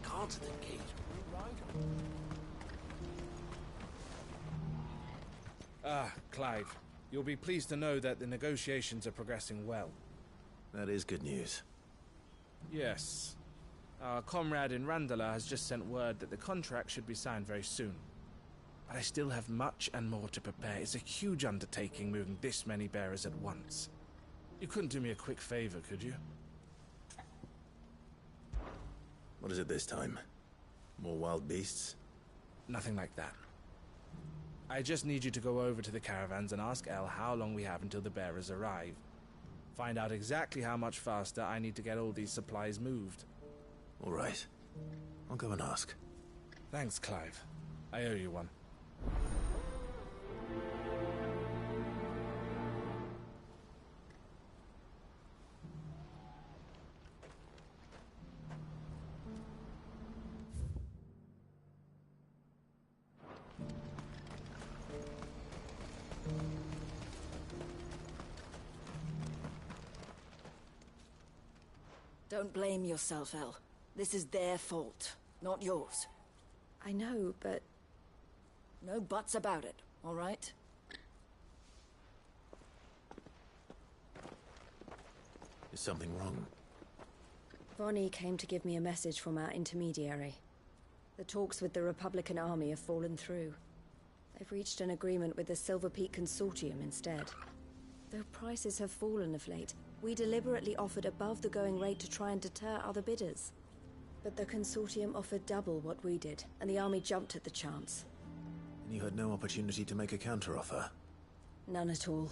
The guards at the gate were right. Ah, Clive. You'll be pleased to know that the negotiations are progressing well. That is good news. Yes. Our comrade in Randala has just sent word that the contract should be signed very soon. But I still have much and more to prepare. It's a huge undertaking moving this many bearers at once. You couldn't do me a quick favor, could you? What is it this time? More wild beasts? Nothing like that. I just need you to go over to the caravans and ask Elle how long we have until the bearers arrive. Find out exactly how much faster I need to get all these supplies moved. All right. I'll go and ask. Thanks, Clive. I owe you one. Don't blame yourself, Elle. This is their fault, not yours. I know, but... No buts about it, all right? Is something wrong? Vonnie came to give me a message from our intermediary. The talks with the Republican Army have fallen through. They've reached an agreement with the Silver Peak Consortium instead. Though prices have fallen of late, we deliberately offered above the going rate to try and deter other bidders. But the Consortium offered double what we did, and the Army jumped at the chance. And you had no opportunity to make a counteroffer? None at all.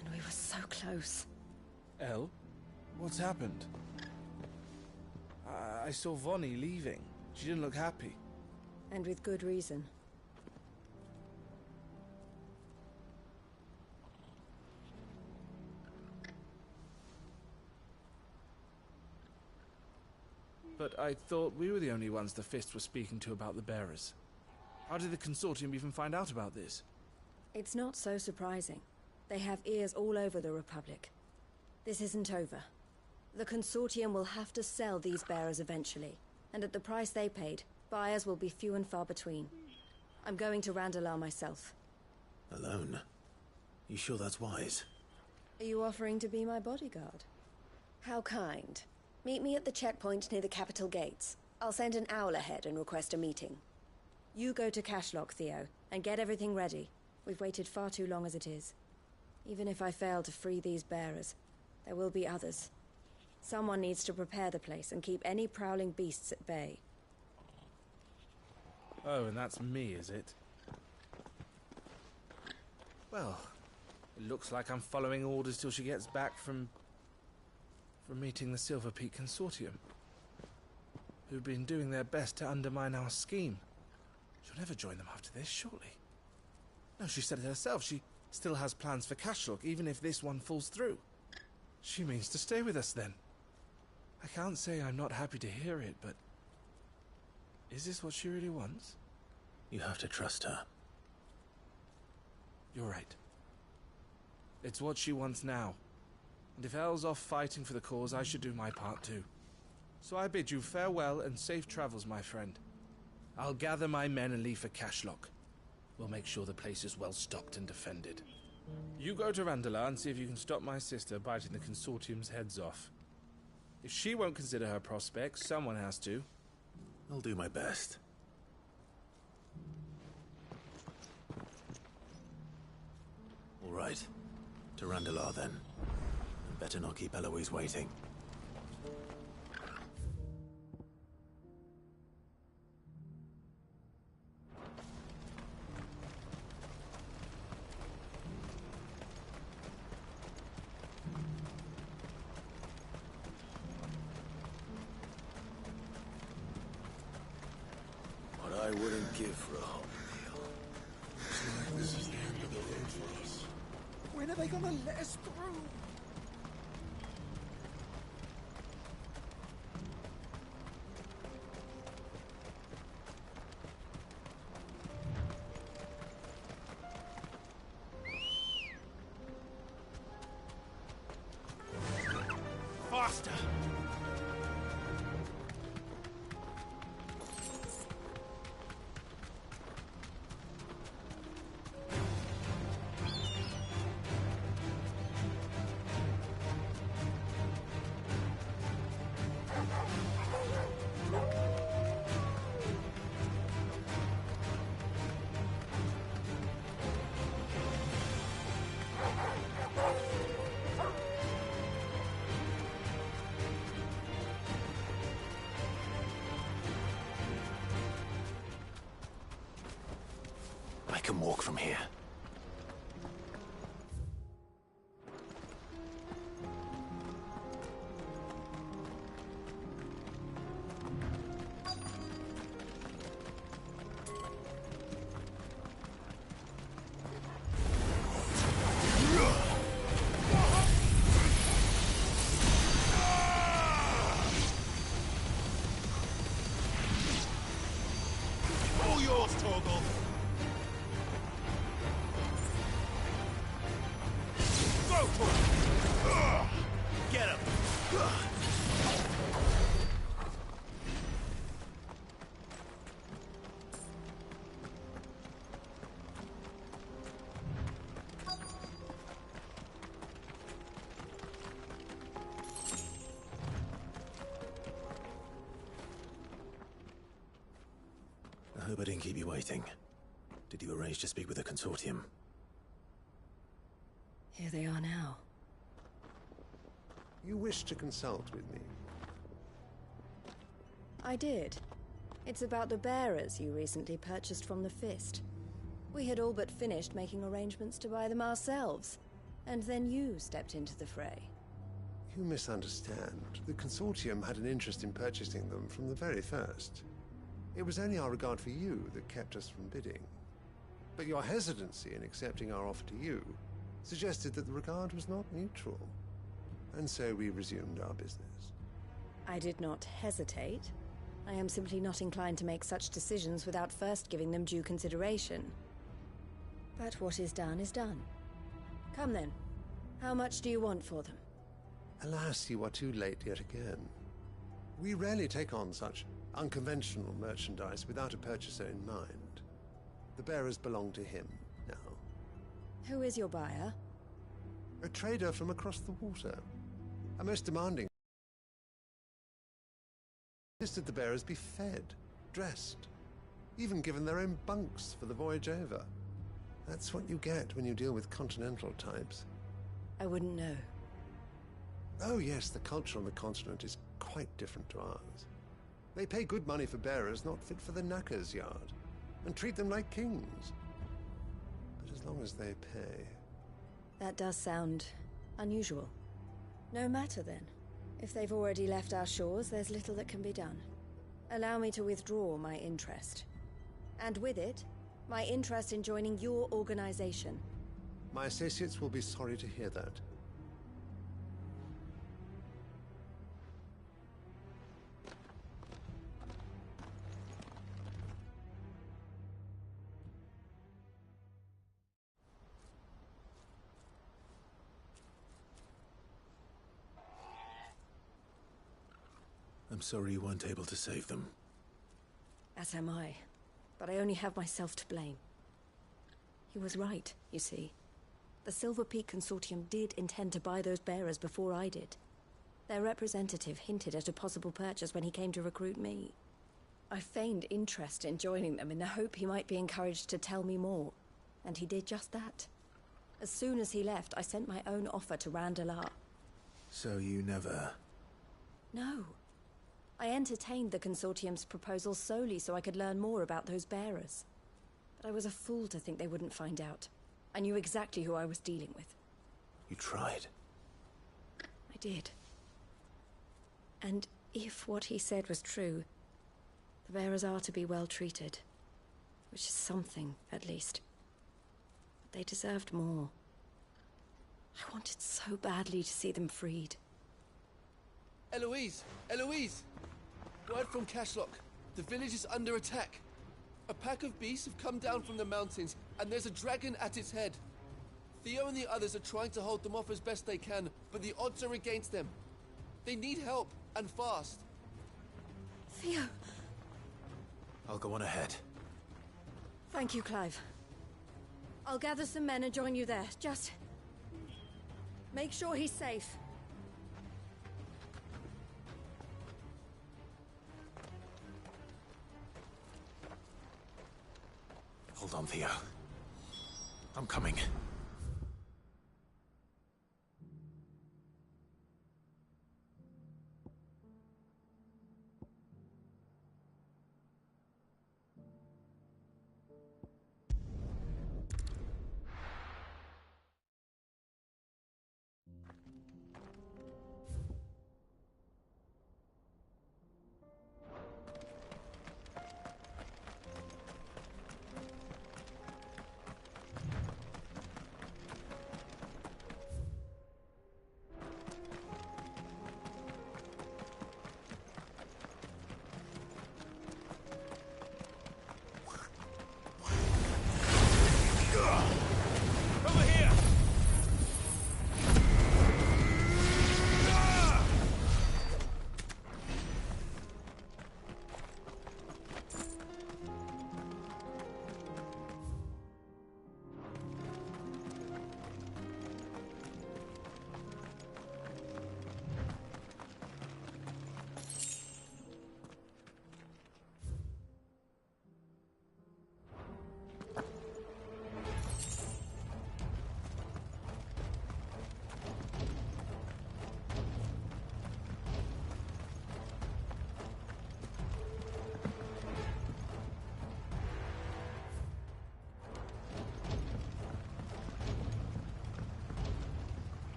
And we were so close. Elle? What's happened? I saw Vonnie leaving. She didn't look happy. And with good reason. But I thought we were the only ones the Fist were speaking to about the bearers. How did the Consortium even find out about this? It's not so surprising. They have ears all over the Republic. This isn't over. The Consortium will have to sell these bearers eventually, and at the price they paid, buyers will be few and far between. I'm going to Randalar myself. Alone? You sure that's wise? Are you offering to be my bodyguard? How kind. Meet me at the checkpoint near the capital gates. I'll send an owl ahead and request a meeting. You go to Cashlock, Theo, and get everything ready. We've waited far too long as it is. Even if I fail to free these bearers, there will be others. Someone needs to prepare the place and keep any prowling beasts at bay. Oh, and that's me, is it? Well, it looks like I'm following orders till she gets back from meeting the Silver Peak Consortium, who've been doing their best to undermine our scheme. She'll never join them after this, surely. No, she said it herself. She still has plans for Cashlock, even if this one falls through. She means to stay with us, then. I can't say I'm not happy to hear it, but... is this what she really wants? You have to trust her. You're right. It's what she wants now. And if Elle's off fighting for the cause, I should do my part too. So I bid you farewell and safe travels, my friend. I'll gather my men and leave for Cashlock. We'll make sure the place is well stocked and defended. You go to Randalar and see if you can stop my sister biting the Consortium's heads off. If she won't consider her prospects, someone has to. I'll do my best. All right. To Randalar, then. Better not keep Eloise waiting. What I wouldn't give for a hot meal. Looks like this is the end of the road for us. When are they gonna let us through? Faster! can walk from here. All yours, Torgal! Go for it! Get him! I hope I didn't keep you waiting. Did you arrange to speak with the consortium? Here they are now. You wish to consult with me? I did. It's about the bearers you recently purchased from the Fist. We had all but finished making arrangements to buy them ourselves, and then you stepped into the fray. You misunderstand. The consortium had an interest in purchasing them from the very first. It was only our regard for you that kept us from bidding. But your hesitancy in accepting our offer to you suggested that the regard was not mutual. And so we resumed our business. I did not hesitate. I am simply not inclined to make such decisions without first giving them due consideration. But what is done is done. Come then. How much do you want for them? Alas, you are too late yet again. We rarely take on such unconventional merchandise without a purchaser in mind. The bearers belong to him now. Who is your buyer? A trader from across the water. A most demanding. Insisted the bearers be fed, dressed, even given their own bunks for the voyage over. That's what you get when you deal with continental types. I wouldn't know. Oh yes, the culture on the continent is quite different to ours. They pay good money for bearers not fit for the knacker's yard, and treat them like kings. But as long as they pay... That does sound unusual. No matter then. If they've already left our shores, there's little that can be done. Allow me to withdraw my interest. And with it, my interest in joining your organization. My associates will be sorry to hear that. I'm sorry you weren't able to save them. As am I. But I only have myself to blame. He was right, you see. The Silver Peak Consortium did intend to buy those bearers before I did. Their representative hinted at a possible purchase when he came to recruit me. I feigned interest in joining them in the hope he might be encouraged to tell me more. And he did just that. As soon as he left, I sent my own offer to Randalar. So you never... No. I entertained the Consortium's proposal solely so I could learn more about those bearers. But I was a fool to think they wouldn't find out. I knew exactly who I was dealing with. You tried. I did. And if what he said was true, the bearers are to be well treated. Which is something, at least. But they deserved more. I wanted so badly to see them freed. Eloise! Eloise! Word from Cashlock. The village is under attack. A pack of beasts have come down from the mountains, and there's a dragon at its head. Theo and the others are trying to hold them off as best they can, but the odds are against them. They need help, and fast. Theo! I'll go on ahead. Thank you, Clive. I'll gather some men and join you there. Just... make sure he's safe. Hold on, Theo. I'm coming.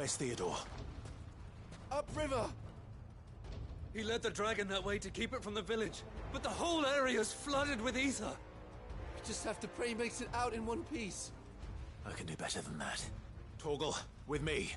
Where's Theodore? Upriver! He led the dragon that way to keep it from the village, but the whole area's flooded with ether. We just have to pray he makes it out in one piece. I can do better than that. Torgal, with me.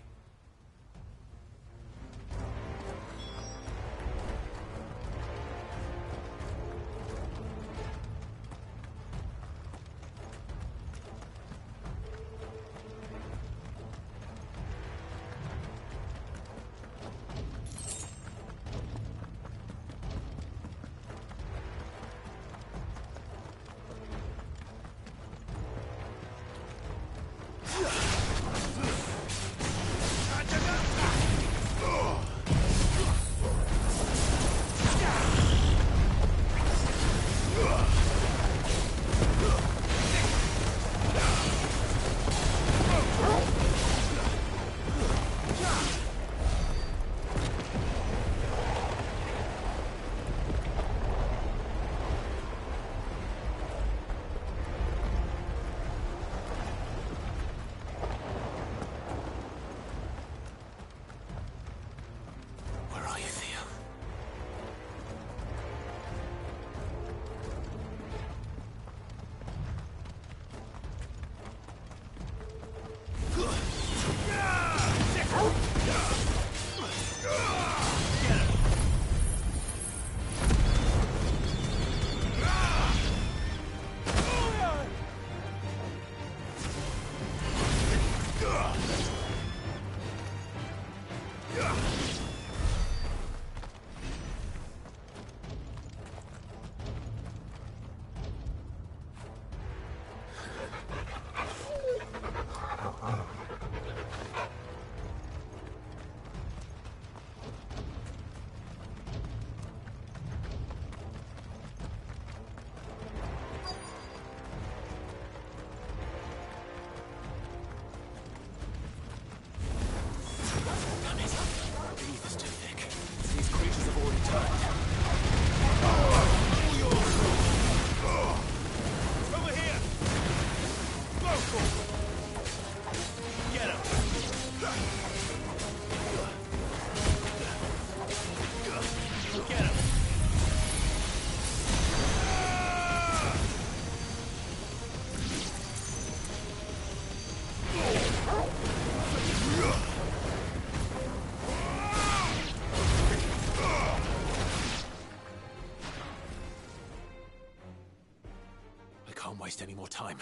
Waste any more time.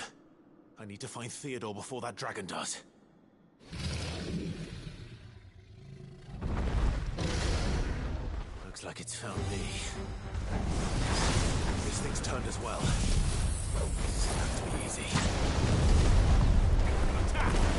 I need to find Theodore before that dragon does. Looks like it's found me. This thing's turned as well. This isn't going to be easy. Attack!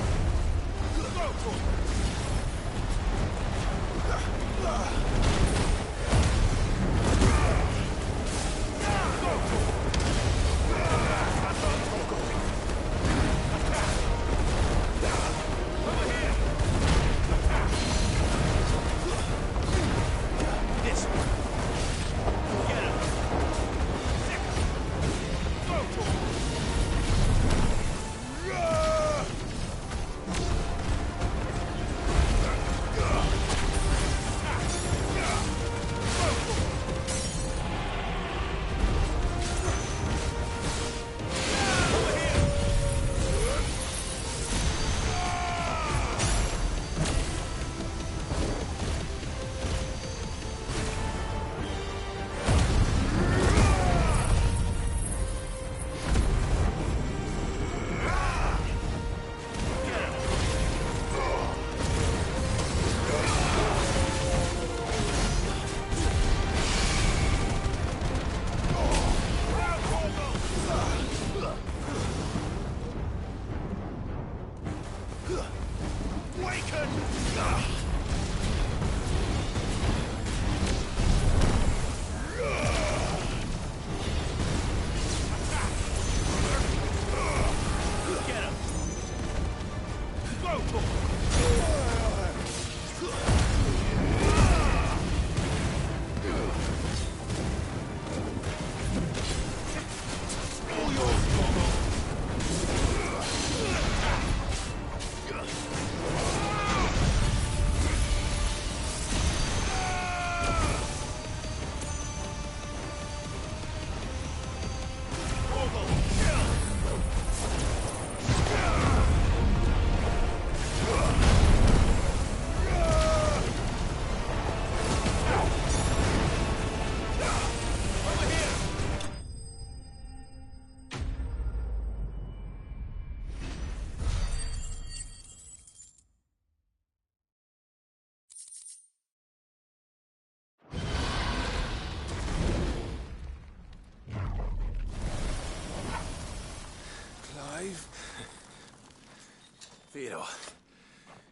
Theodore,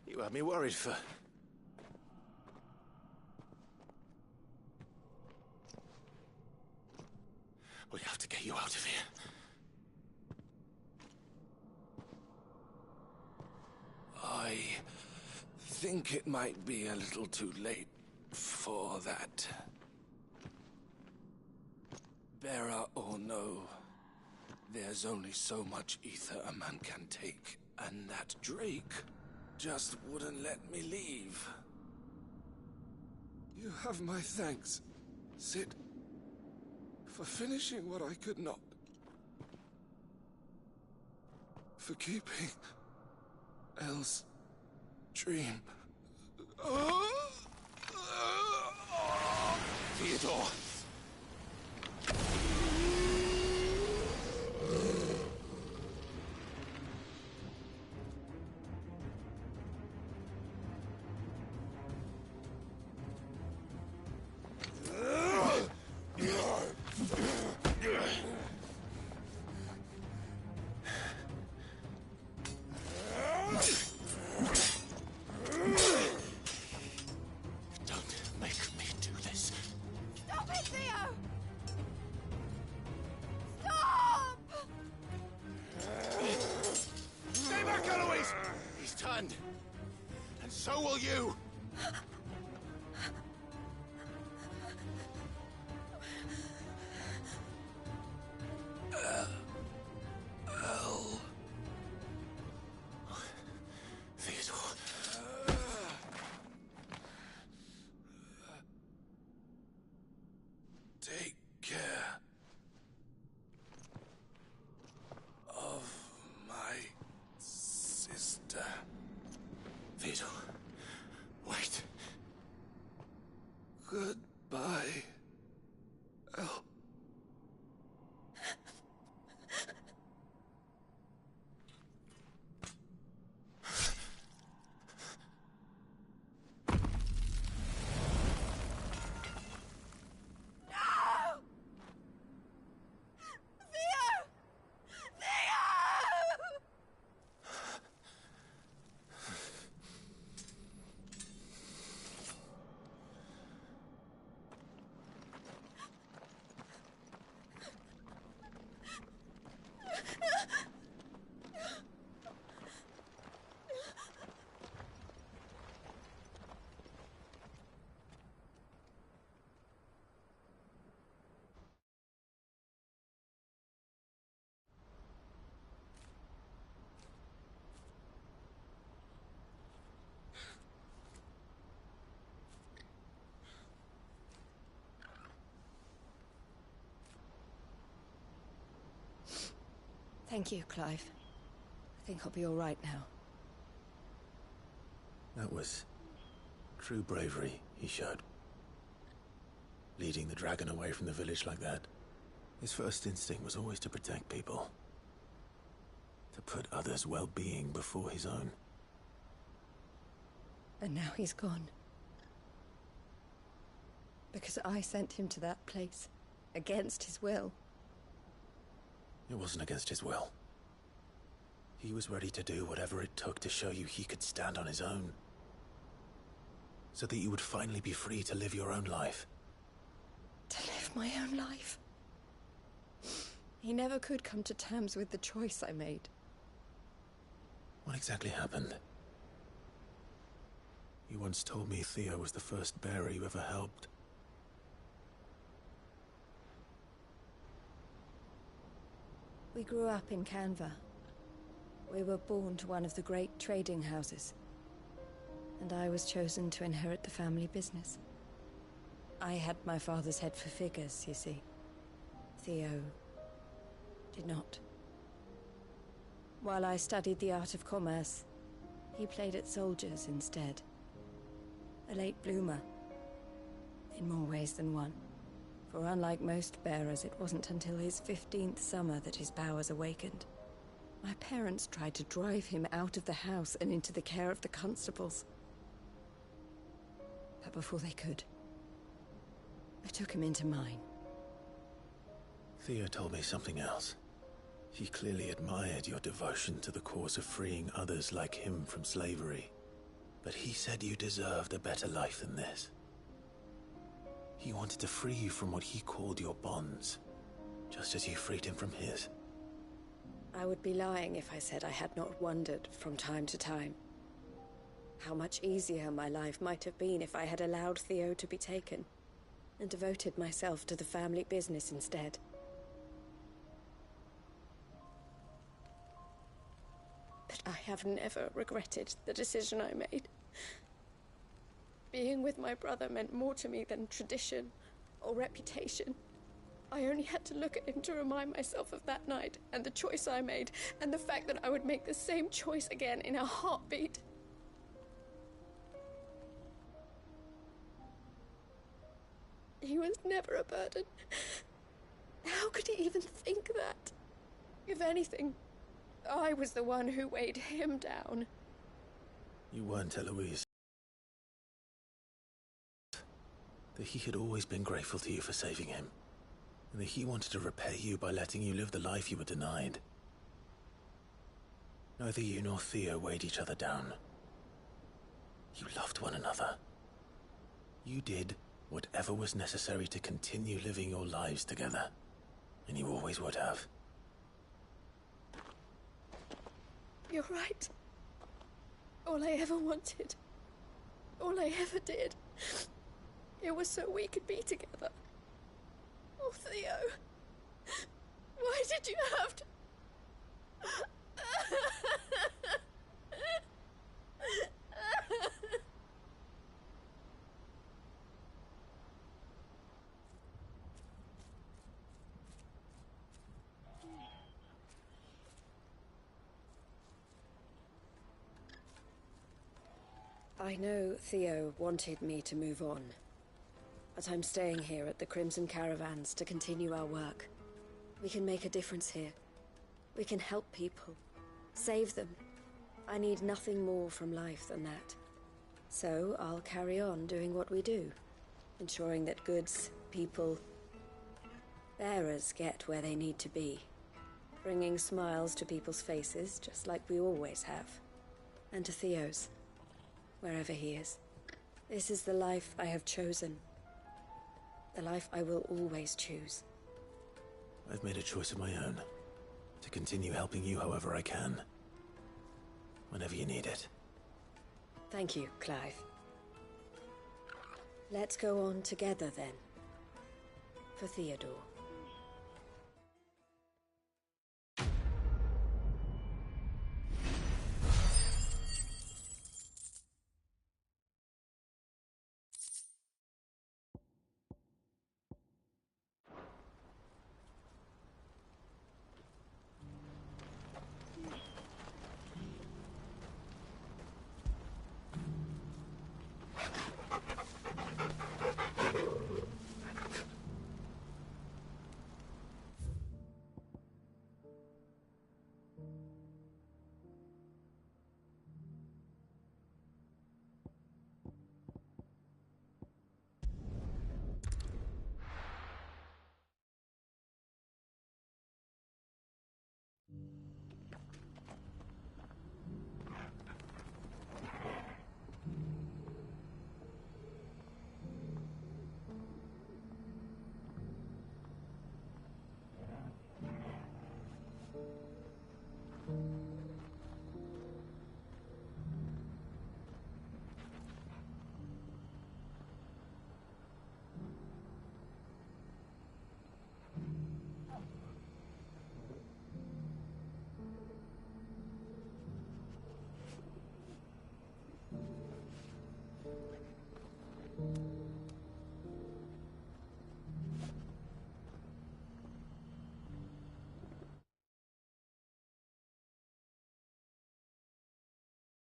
you had me worried for... We have to get you out of here. I think it might be a little too late for that. Bearer or no, there's only so much ether a man can take, and that Drake just wouldn't let me leave. You have my thanks, Sid, for finishing what I could not. For keeping Elle's dream. Theodore! And so will you! Theodore. Take care of my sister. Theodore, wait. Goodbye, Elle. Thank you, Clive. I think I'll be all right now. That was true bravery he showed. Leading the dragon away from the village like that. His first instinct was always to protect people. To put others' well-being before his own. And now he's gone. Because I sent him to that place, against his will. It wasn't against his will. He was ready to do whatever it took to show you he could stand on his own. So that you would finally be free to live your own life. To live my own life? He never could come to terms with the choice I made. What exactly happened? You once told me Theo was the first bearer you ever helped. We grew up in Canva. We were born to one of the great trading houses. And I was chosen to inherit the family business. I had my father's head for figures, you see. Theo did not. While I studied the art of commerce, he played at soldiers instead. A late bloomer, in more ways than one. For unlike most bearers, it wasn't until his 15th summer that his powers awakened. My parents tried to drive him out of the house and into the care of the constables. But before they could, I took him into mine. Theo told me something else. He clearly admired your devotion to the cause of freeing others like him from slavery. But he said you deserved a better life than this. He wanted to free you from what he called your bonds, just as you freed him from his. I would be lying if I said I had not wondered from time to time how much easier my life might have been if I had allowed Theo to be taken and devoted myself to the family business instead. But I have never regretted the decision I made. Being with my brother meant more to me than tradition or reputation. I only had to look at him to remind myself of that night and the choice I made and the fact that I would make the same choice again in a heartbeat. He was never a burden. How could he even think that? If anything, I was the one who weighed him down. You weren't, Eloise. That he had always been grateful to you for saving him, and that he wanted to repay you by letting you live the life you were denied. Neither you nor Theo weighed each other down. You loved one another. You did whatever was necessary to continue living your lives together, and you always would have. You're right. All I ever wanted, all I ever did, it was so we could be together. Oh, Theo, why did you have to... I know Theo wanted me to move on, but I'm staying here at the Crimson Caravans to continue our work. We can make a difference here. We can help people, save them. I need nothing more from life than that. So I'll carry on doing what we do, ensuring that goods, people, bearers get where they need to be, bringing smiles to people's faces just like we always have, and to Theo's, wherever he is. This is the life I have chosen. The life I will always choose. I've made a choice of my own, to continue helping you however I can, whenever you need it. Thank you, Clive. Let's go on together then. For Theodore.